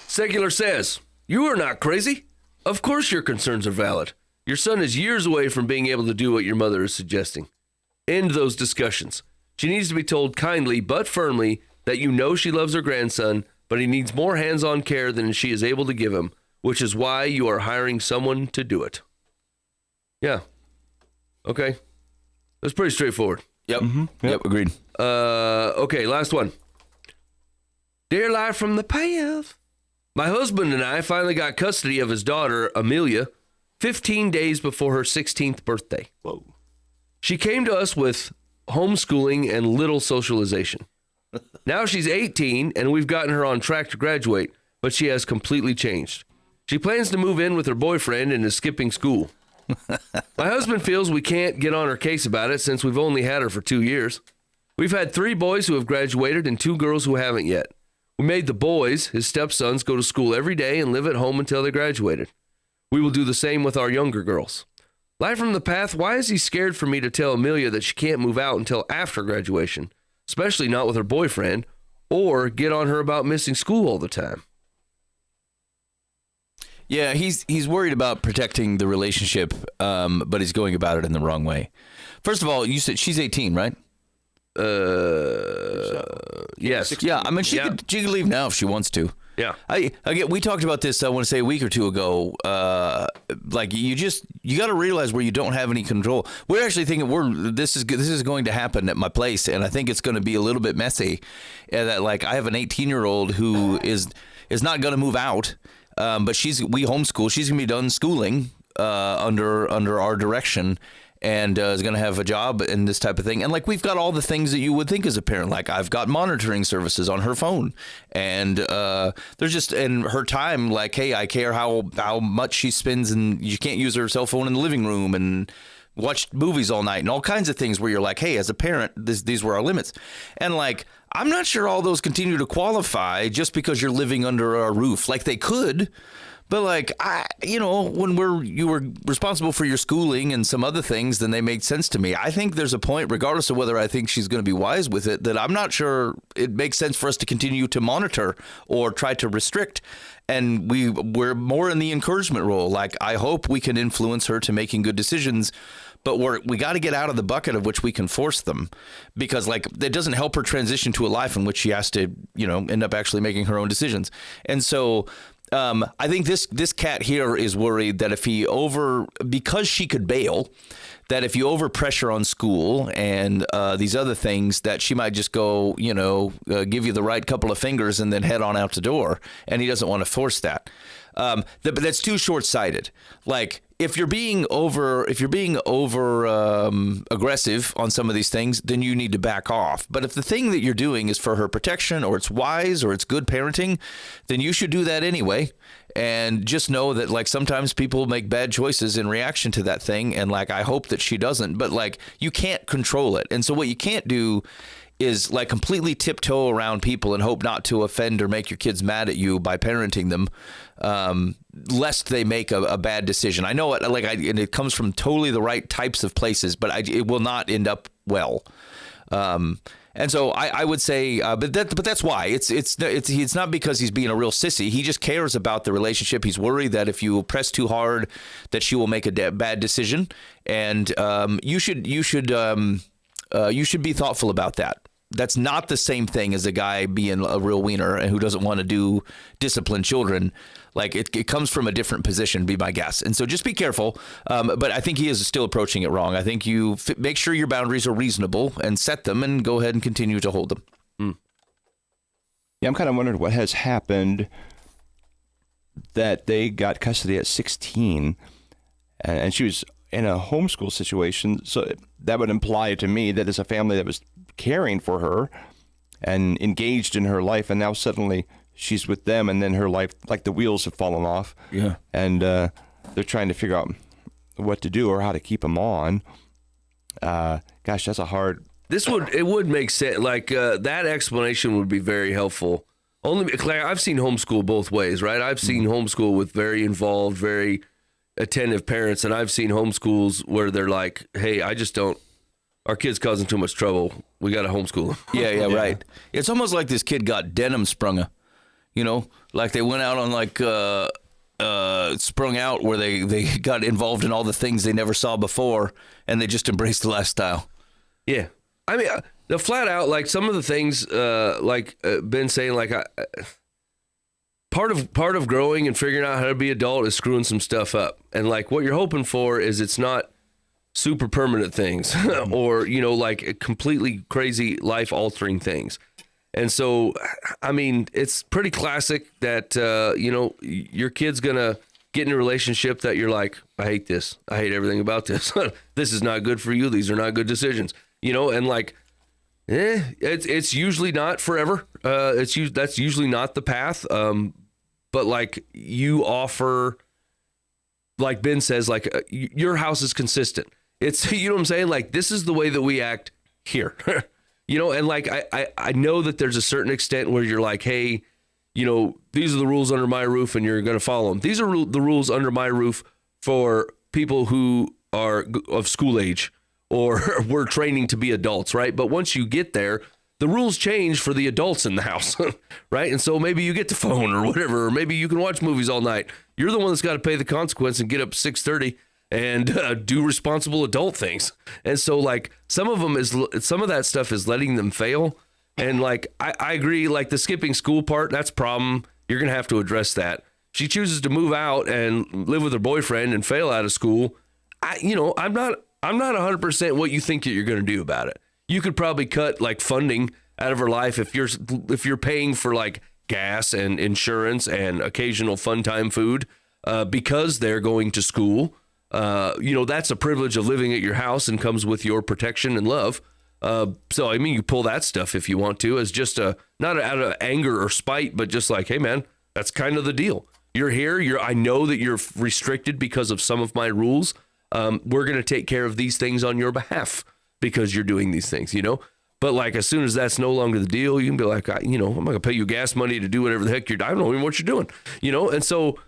Secular says, you are not crazy. Of course your concerns are valid. Your son is years away from being able to do what your mother is suggesting. End those discussions. She needs to be told kindly but firmly that she loves her grandson, but he needs more hands-on care than she is able to give him, which is why you are hiring someone to do it. Yeah. Okay. That's pretty straightforward. Yep. Yep. Agreed. Okay, last one. Dear Life from the Path. My husband and I finally got custody of his daughter, Amelia, 15 days before her 16th birthday. whoa. She came to us with homeschooling and little socialization. Now she's 18, and we've gotten her on track to graduate, but she has completely changed. She plans to move in with her boyfriend and is skipping school. My husband feels we can't get on her case about it since we've only had her for 2 years. We've had 3 boys who have graduated and 2 girls who haven't yet. We made the boys, his stepsons, go to school every day and live at home until they graduated. We will do the same with our younger girls. Life from the Path, why is he scared for me to tell Amelia that she can't move out until after graduation, especially not with her boyfriend, or get on her about missing school all the time? Yeah, he's worried about protecting the relationship, but he's going about it in the wrong way. First of all, you said she's 18, right? Yes. Yeah, I mean, she could leave now if she wants to. Yeah. We talked about this, I want to say a week or two ago. Like, you just you got to realize where you don't have any control. We're actually thinking this is going to happen at my place, and I think it's going to be a little bit messy. And that, like, I have an 18-year-old who is not going to move out, but we homeschool. She's going to be done schooling under our direction, and is going to have a job and this type of thing. And like, we've got all the things that you would think as a parent. Like, I've got monitoring services on her phone, and there's just in her time. Like, hey, I care how much she spends, and you can't use her cell phone in the living room and watch movies all night and all kinds of things where you're like, hey, as a parent, these were our limits. And like, I'm not sure all those continue to qualify just because you're living under our roof. Like, they could. But like, when you were responsible for your schooling and some other things, then they made sense to me. I think there's a point, regardless of whether I think she's going to be wise with it, that I'm not sure it makes sense for us to continue to monitor or try to restrict. And we're more in the encouragement role. Like, I hope we can influence her to making good decisions, but we got to get out of the bucket of which we can force them, because like, it doesn't help her transition to a life in which she has to, end up actually making her own decisions. And so, I think this cat here is worried that because she could bail, that if you overpressure on school and these other things, that she might just go, give you the right couple of fingers and then head on out the door. And he doesn't want to force that. But that's too short-sighted. Like, if you're being over aggressive on some of these things, then you need to back off. But if the thing that you're doing is for her protection, or it's wise, or it's good parenting, then you should do that anyway. And just know that, like, sometimes people make bad choices in reaction to that thing. And like, I hope that she doesn't, but like, you can't control it. And so what you can't do is like completely tiptoe around people and hope not to offend or make your kids mad at you by parenting them, lest they make a bad decision. I know it, and it comes from totally the right types of places, but it will not end up well. And so I would say, but that's why it's not because he's being a real sissy. He just cares about the relationship. He's worried that if you press too hard, that she will make a bad decision, and you should be thoughtful about that. That's not the same thing as a guy being a real wiener and who doesn't want to discipline children. Like, it comes from a different position, be my guess. And so just be careful. But I think he is still approaching it wrong. I think you make sure your boundaries are reasonable and set them, and go ahead and continue to hold them. Yeah, I'm kind of wondering what has happened that they got custody at 16, and she was in a homeschool situation. So that would imply to me that it's a family that was caring for her and engaged in her life, and now suddenly she's with them, and then her life, like, the wheels have fallen off. Yeah. And they're trying to figure out what to do or how to keep them on. Gosh, that's a hard... It would make sense. Like, that explanation would be very helpful. Only, Claire, I've seen homeschool both ways, right? I've seen homeschool with very involved, very attentive parents, and I've seen homeschools where they're like, hey, our kid's causing too much trouble. We got to homeschool them. Yeah, right. It's almost like this kid got denim sprung, like they went out on sprung out where they got involved in all the things they never saw before, and they just embraced the lifestyle. Yeah. I mean, the flat out, like, some of the things, Ben saying, like, part of growing and figuring out how to be adult is screwing some stuff up. And like, what you're hoping for is it's not super permanent things or, like completely crazy life altering things. And so, I mean, it's pretty classic that, your kid's going to get in a relationship that you're like, I hate this. I hate everything about this. This is not good for you. These are not good decisions, and like, it's usually not forever. That's usually not the path. But like, you offer, like Ben says, like, your house is consistent. It's, you know what I'm saying? Like, this is the way that we act here, and like, I know that there's a certain extent where you're like, hey, these are the rules under my roof and you're going to follow them. These are the rules under my roof for people who are of school age or we're training to be adults, right? But once you get there, the rules change for the adults in the house, right? And so maybe you get the phone or whatever, or maybe you can watch movies all night. You're the one that's got to pay the consequence and get up 6:30 and do responsible adult things. And so like, some of that stuff is letting them fail. And like, I agree, like the skipping school part, that's a problem. You're going to have to address that. She chooses to move out and live with her boyfriend and fail out of school. I'm not 100% what you think that you're going to do about it. You could probably cut like funding out of her life if you're paying for like gas and insurance and occasional fun time food because they're going to school. That's a privilege of living at your house and comes with your protection and love. So, I mean, you pull that stuff if you want to as just not out of anger or spite, but just like, hey, man, that's kind of the deal. You're here. I know that you're restricted because of some of my rules. We're going to take care of these things on your behalf because you're doing these things, But like as soon as that's no longer the deal, you can be like, I'm not going to pay you gas money to do whatever the heck I don't know even what you're doing, And so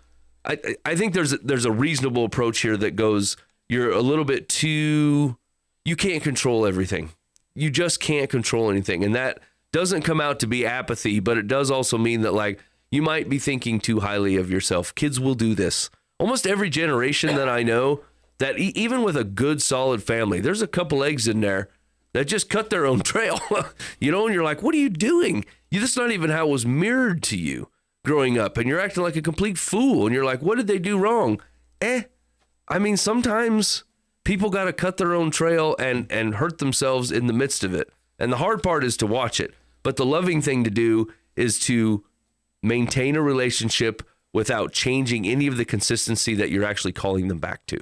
I think there's a reasonable approach here that goes, you're a little bit too, you can't control everything. You just can't control anything. And that doesn't come out to be apathy, but it does also mean that like you might be thinking too highly of yourself. Kids will do this. Almost every generation that I know, that even with a good solid family, there's a couple eggs in there that just cut their own trail, and you're like, what are you doing? That's not even how it was mirrored to you growing up. And you're acting like a complete fool. And you're like, what did they do wrong? I mean, sometimes people got to cut their own trail and hurt themselves in the midst of it. And the hard part is to watch it. But the loving thing to do is to maintain a relationship without changing any of the consistency that you're actually calling them back to.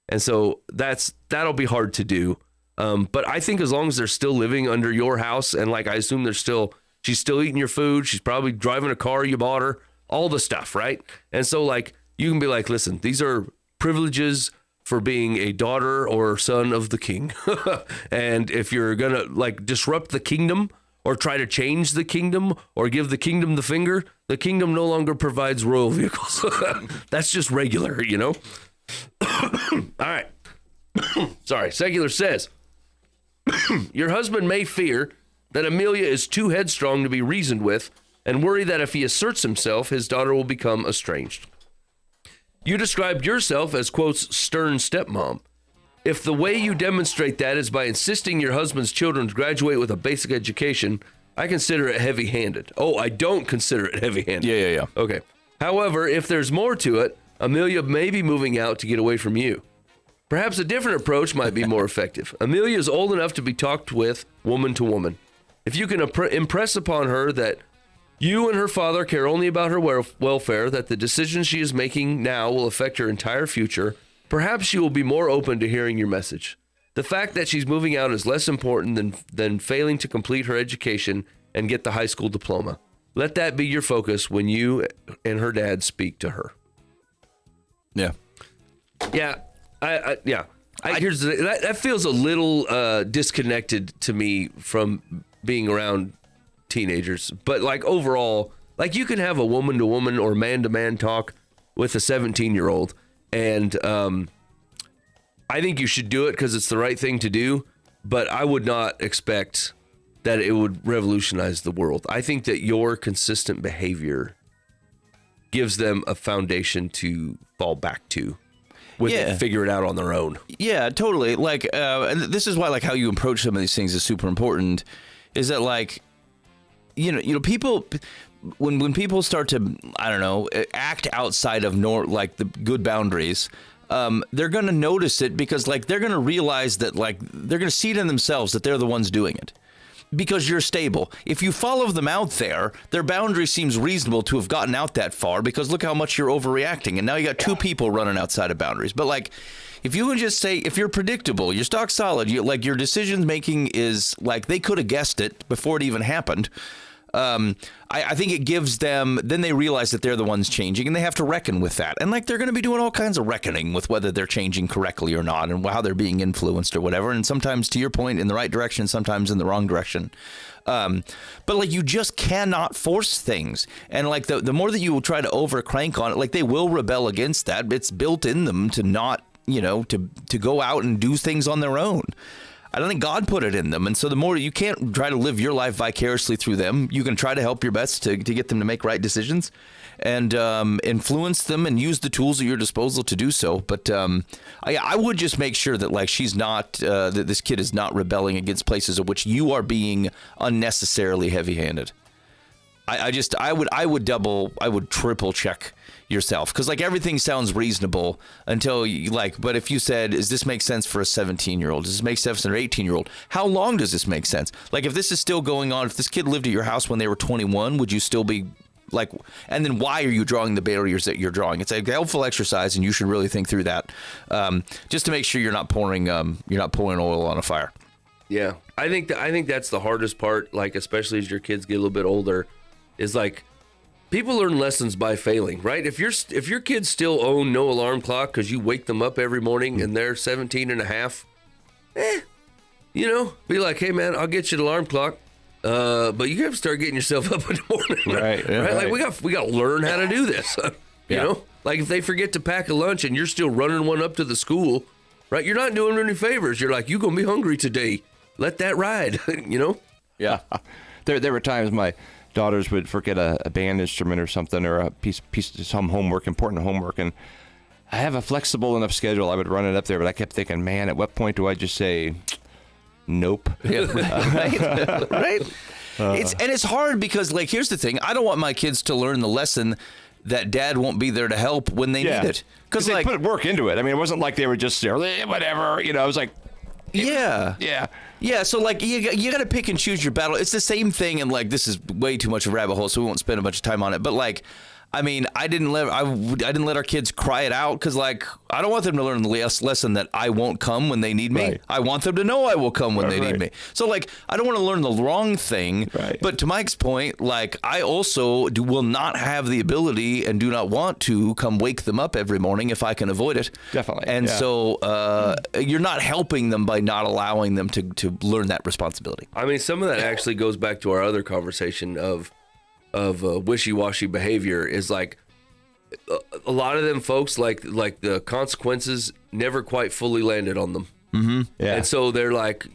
And so that'll be hard to do. But I think as long as they're still living under your house, and like I assume she's still eating your food, she's probably driving a car you bought her, all the stuff, right? And so like you can be like, listen, these are privileges for being a daughter or son of the king. And if you're gonna like disrupt the kingdom or try to change the kingdom or give the kingdom the finger, the kingdom no longer provides royal vehicles. That's just regular, All right. Sorry. Secular says, your husband may fear that Amelia is too headstrong to be reasoned with and worry that if he asserts himself, his daughter will become estranged. You described yourself as, quotes, stern stepmom. If the way you demonstrate that is by insisting your husband's children graduate with a basic education, I consider it heavy-handed. Oh, I don't consider it heavy-handed. Yeah. Okay. However, if there's more to it, Amelia may be moving out to get away from you. Perhaps a different approach might be more effective. Amelia is old enough to be talked with woman to woman. If you can impress upon her that you and her father care only about her welfare, that the decisions she is making now will affect her entire future, perhaps she will be more open to hearing your message. The fact that she's moving out is less important than failing to complete her education and get the high school diploma. Let that be your focus when you and her dad speak to her. Yeah. Yeah. That feels a little disconnected to me from being around teenagers. But like overall, like you can have a woman to woman or man to man talk with a 17-year-old, and I think you should do it because it's the right thing to do. But I would not expect that it would revolutionize the world. I think that your consistent behavior gives them a foundation to fall back to when they figure it out on their own. Yeah, totally. Like, and this is why, like, how you approach some of these things is super important. Is that, like, you know, people, when people start to, I don't know, act outside of like the good boundaries, they're going to notice it because, like, they're going to realize that, like, they're going to see it in themselves that they're the ones doing it. Because you're stable. If you follow them out there, their boundary seems reasonable to have gotten out that far because look how much you're overreacting. And now you got two people running outside of boundaries. But like, if you can just say, if you're predictable, you're stock solid, like your decision making is like they could have guessed it before it even happened. I think it gives them, then they realize that they're the ones changing and they have to reckon with that. And like, they're going to be doing all kinds of reckoning with whether they're changing correctly or not and how they're being influenced or whatever. And sometimes, to your point, in the right direction, sometimes in the wrong direction. But like, you just cannot force things. And like the more that you will try to over crank on it, like they will rebel against that. It's built in them to not, you know, to go out and do things on their own. I don't think God put it in them. And so the more you can't try to live your life vicariously through them, you can try to help your best to get them to make right decisions and influence them and use the tools at your disposal to do so. But I would just make sure that like she's not, that this kid is not rebelling against places of which you are being unnecessarily heavy-handed. I would triple check yourself, because like everything sounds reasonable until you but if you said, does this make sense for a 17-year-old? Does this make sense for an 18-year-old? How long does this make sense? Like if this is still going on, if this kid lived at your house when they were 21, would you still be like, and then why are you drawing the barriers that you're drawing? It's a helpful exercise, and you should really think through that, just to make sure you're not pouring oil on a fire. Yeah, I think that's the hardest part. Like especially as your kids get a little bit older, is like people learn lessons by failing, right? If your kids still own no alarm clock because you wake them up every morning and they're 17 and a half, be like, hey man, I'll get you an alarm clock. But you have to start getting yourself up in the morning, right? Right? Like we got to learn how to do this. You know, like if they forget to pack a lunch and you're still running one up to the school, right? You're not doing any favors. You're like, you're gonna be hungry today. Let that ride. Yeah. There were times my daughters would forget a band instrument or something, or a piece of some homework, important homework, and I have a flexible enough schedule. I would run it up there, but I kept thinking, man, at what point do I just say? Nope. Yeah, right. It's hard because like here's the thing. I don't want my kids to learn the lesson that dad won't be there to help when they need it. Because they put work into it. I mean, it wasn't like they were just whatever. I was like, yeah. So like you got to pick and choose your battle. It's the same thing, and like this is way too much of a rabbit hole, so we won't spend a bunch of time on it. But like, I mean, I didn't let our kids cry it out because, like, I don't want them to learn the lesson that I won't come when they need me. Right. I want them to know I will come when they need me. So, like, I don't want to learn the wrong thing. Right. But to Mike's point, like, I also will not have the ability and do not want to come wake them up every morning if I can avoid it. Definitely. And so you're not helping them by not allowing them to learn that responsibility. I mean, some of that actually goes back to our other conversation of wishy-washy behavior. Is like a lot of them folks like the consequences never quite fully landed on them. Mm-hmm. Yeah. And so they're like,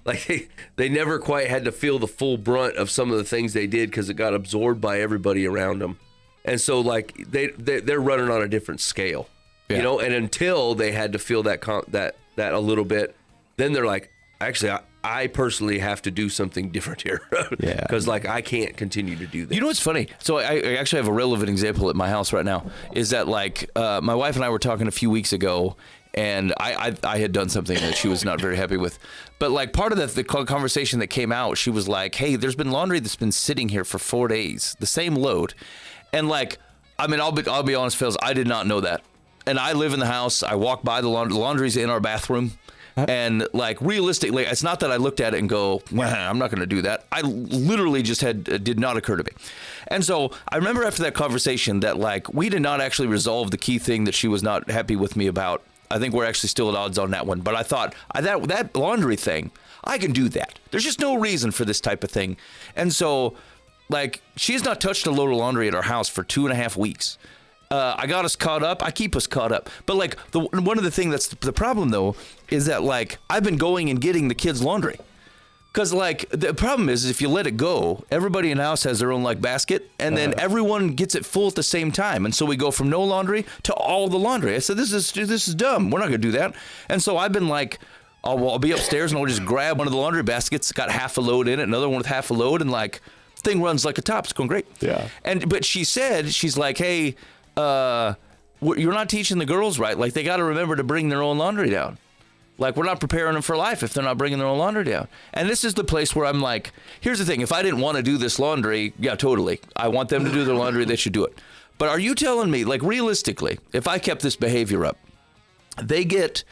like they never quite had to feel the full brunt of some of the things they did because it got absorbed by everybody around them. And so like they're running on a different scale, and until they had to feel that a little bit, then they're like, actually, I personally have to do something different here. Yeah. Because like I can't continue to do that. You know what's funny? So I actually have a relevant example at my house right now. Is that like my wife and I were talking a few weeks ago, and I had done something that she was not very happy with. But like part of the conversation that came out, she was like, "Hey, there's been laundry that's been sitting here for 4 days, the same load," and like, I mean, I'll be honest, Phils, I did not know that. And I live in the house. I walk by the laundry. The laundry's in our bathroom. And like realistically, it's not that I looked at it and go, well, I'm not going to do that. I literally just did not occur to me. And so I remember after that conversation that like we did not actually resolve the key thing that she was not happy with me about. I think we're actually still at odds on that one. But I thought that laundry thing, I can do that. There's just no reason for this type of thing. And so like she's not touched a load of laundry at our house for 2.5 weeks. I got us caught up. I keep us caught up. But like one of the things that's the problem though is that like I've been going and getting the kids' laundry. Because like the problem is if you let it go, everybody in the house has their own like basket, and then everyone gets it full at the same time. And so we go from no laundry to all the laundry. I said, this is dumb. We're not going to do that. And so I've been like, I'll be upstairs and I'll just grab one of the laundry baskets, got half a load in it, another one with half a load, and like thing runs like a top. It's going great. Yeah. But she said, she's like, hey, you're not teaching the girls right. Like they got to remember to bring their own laundry down. Like we're not preparing them for life if they're not bringing their own laundry down. And this is the place where I'm like, here's the thing. If I didn't want to do this laundry, yeah, totally. I want them to do their laundry. They should do it. But are you telling me, like realistically, if I kept this behavior up, they get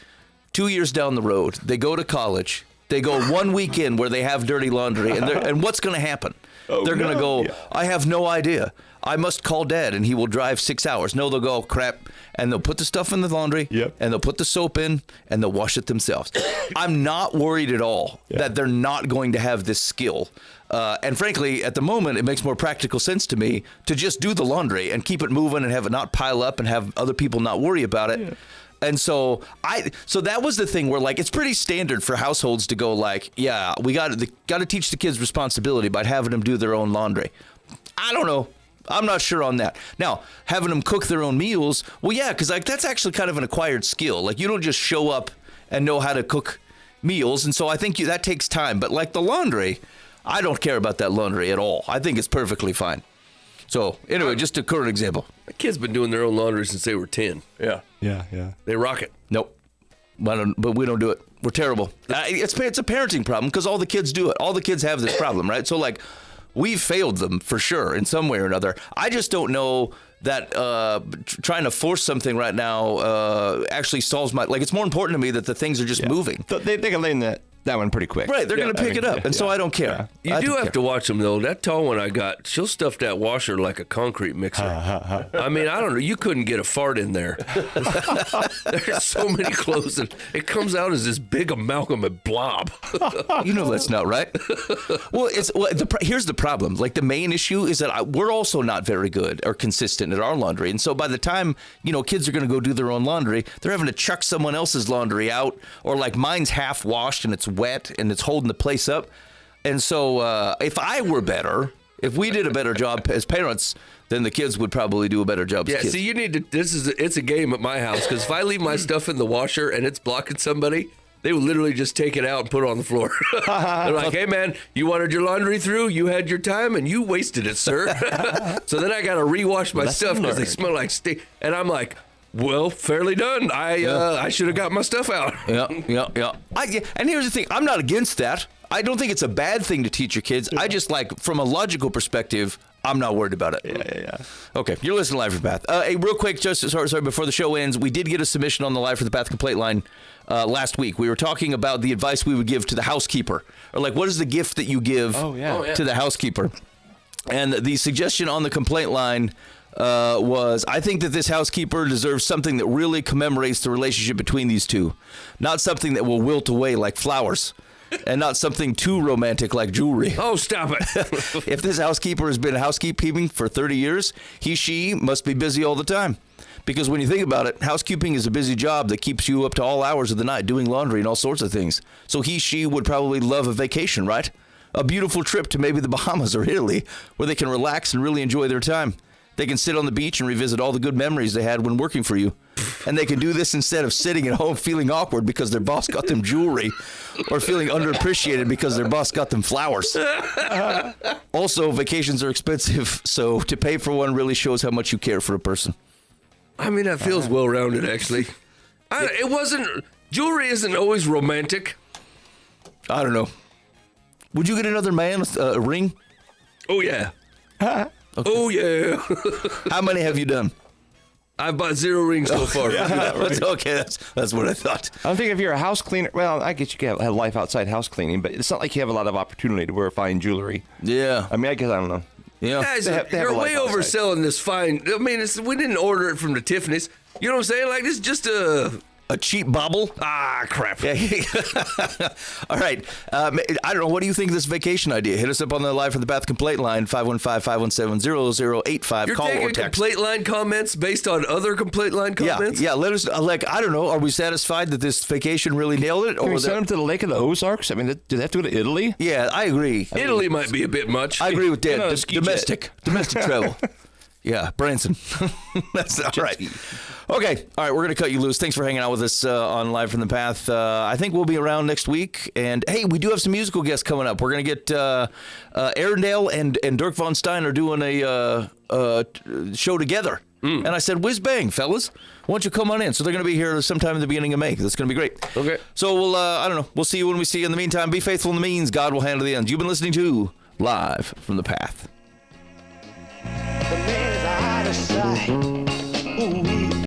2 years down the road, they go to college, they go 1 weekend where they have dirty laundry, and what's going to happen? They're going to go, I have no idea. I must call dad and he will drive 6 hours. No, they'll go, crap. And they'll put the stuff in the laundry and they'll put the soap in and they'll wash it themselves. I'm not worried at all that they're not going to have this skill. And frankly, at the moment, it makes more practical sense to me to just do the laundry and keep it moving and have it not pile up and have other people not worry about it. Yeah. And so that was the thing where like it's pretty standard for households to go like, yeah, we got to teach the kids responsibility by having them do their own laundry. I don't know. I'm not sure on that. Now, having them cook their own meals, well, yeah, because like that's actually kind of an acquired skill. Like you don't just show up and know how to cook meals, and so I think that takes time. But like the laundry, I don't care about that laundry at all. I think it's perfectly fine. So, anyway, just a current example. My kids been doing their own laundry since they were 10. Yeah. Yeah. They rock it. Nope. But we don't do it. We're terrible. It's a parenting problem because all the kids do it. All the kids have this problem, right? So, like, we've failed them for sure in some way or another. I just don't know that trying to force something right now actually solves my... Like, it's more important to me that the things are just moving. They can learn that one pretty quick. Right, they're going to pick it up, and so I don't care. You do have to watch them, though. That tall one I got, she'll stuff that washer like a concrete mixer. I mean, I don't know. You couldn't get a fart in there. There's so many clothes, and it comes out as this big amalgamate blob. You know that's not right. Well, here's the problem. Like, the main issue is that we're also not very good or consistent at our laundry, and so by the time, kids are going to go do their own laundry, they're having to chuck someone else's laundry out, or like mine's half washed and it's wet and it's holding the place up. And so if I were better, if we did a better job as parents, then the kids would probably do a better job as kids. See, you need to, it's a game at my house, because if I leave my stuff in the washer and it's blocking somebody, they will literally just take it out and put it on the floor. They're like, hey, man, you wanted your laundry through, you had your time, and you wasted it, sir. So then I got to rewash my stuff because they smell like steak. And I'm like, well, fairly done. I should have got my stuff out. Yeah. And here's the thing. I'm not against that. I don't think it's a bad thing to teach your kids. I just, like, from a logical perspective, I'm not worried about it. Yeah. Okay, you're listening to Live from the Path. Hey, real quick, sorry, before the show ends, we did get a submission on the Live from the Path complaint line last week. We were talking about the advice we would give to the housekeeper. Or, like, what is the gift that you give to the housekeeper? And the suggestion on the complaint line was, I think that this housekeeper deserves something that really commemorates the relationship between these two. Not something that will wilt away like flowers. And not something too romantic like jewelry. Oh, stop it. If this housekeeper has been housekeeping for 30 years, she must be busy all the time. Because when you think about it, housekeeping is a busy job that keeps you up to all hours of the night doing laundry and all sorts of things. So she would probably love a vacation, right? A beautiful trip to maybe the Bahamas or Italy where they can relax and really enjoy their time. They can sit on the beach and revisit all the good memories they had when working for you. And they can do this instead of sitting at home feeling awkward because their boss got them jewelry or feeling underappreciated because their boss got them flowers. Also, vacations are expensive, so to pay for one really shows how much you care for a person. I mean, that feels well-rounded, actually. Jewelry isn't always romantic. I don't know. Would you get another man a ring? Oh, yeah. Okay. Oh, yeah. How many have you done? I've bought 0 rings so far. Okay, that's what I thought. I don't think if you're a house cleaner, well, I guess you can have life outside house cleaning, but it's not like you have a lot of opportunity to wear fine jewelry. Yeah. I mean, I don't know. Yeah. Guys, They have you're a life way outside. overselling this fine. I mean, we didn't order it from the Tiffany's. You know what I'm saying? Like, this is just A cheap bobble? crap. Yeah. All right. I don't know. What do you think of this vacation idea? Hit us up on the Live from the Path complaint line, 515-517-0085. You're Call or taking text. complaint line comments based on other complaint line comments? Yeah. Let us, I don't know. Are we satisfied that this vacation really nailed it? Can we Or send them to the Lake of the Ozarks? I mean, do they have to go to Italy? Yeah, I agree. Italy might be a bit much. I agree with Dan. No, ski jet. Domestic travel. Yeah, Branson. That's all right. Okay. All right. We're going to cut you loose. Thanks for hanging out with us on Live from the Path. I think we'll be around next week. And, hey, we do have some musical guests coming up. We're going to get Arendelle and Dirk Von Stein are doing a show together. And I said, whiz bang, fellas. Why don't you come on in? So they're going to be here sometime in the beginning of May. That's going to be great. Okay. So we'll, I don't know. We'll see you when we see you. In the meantime, be faithful in the means. God will handle the ends. You've been listening to Live from the Path. The man is out of sight.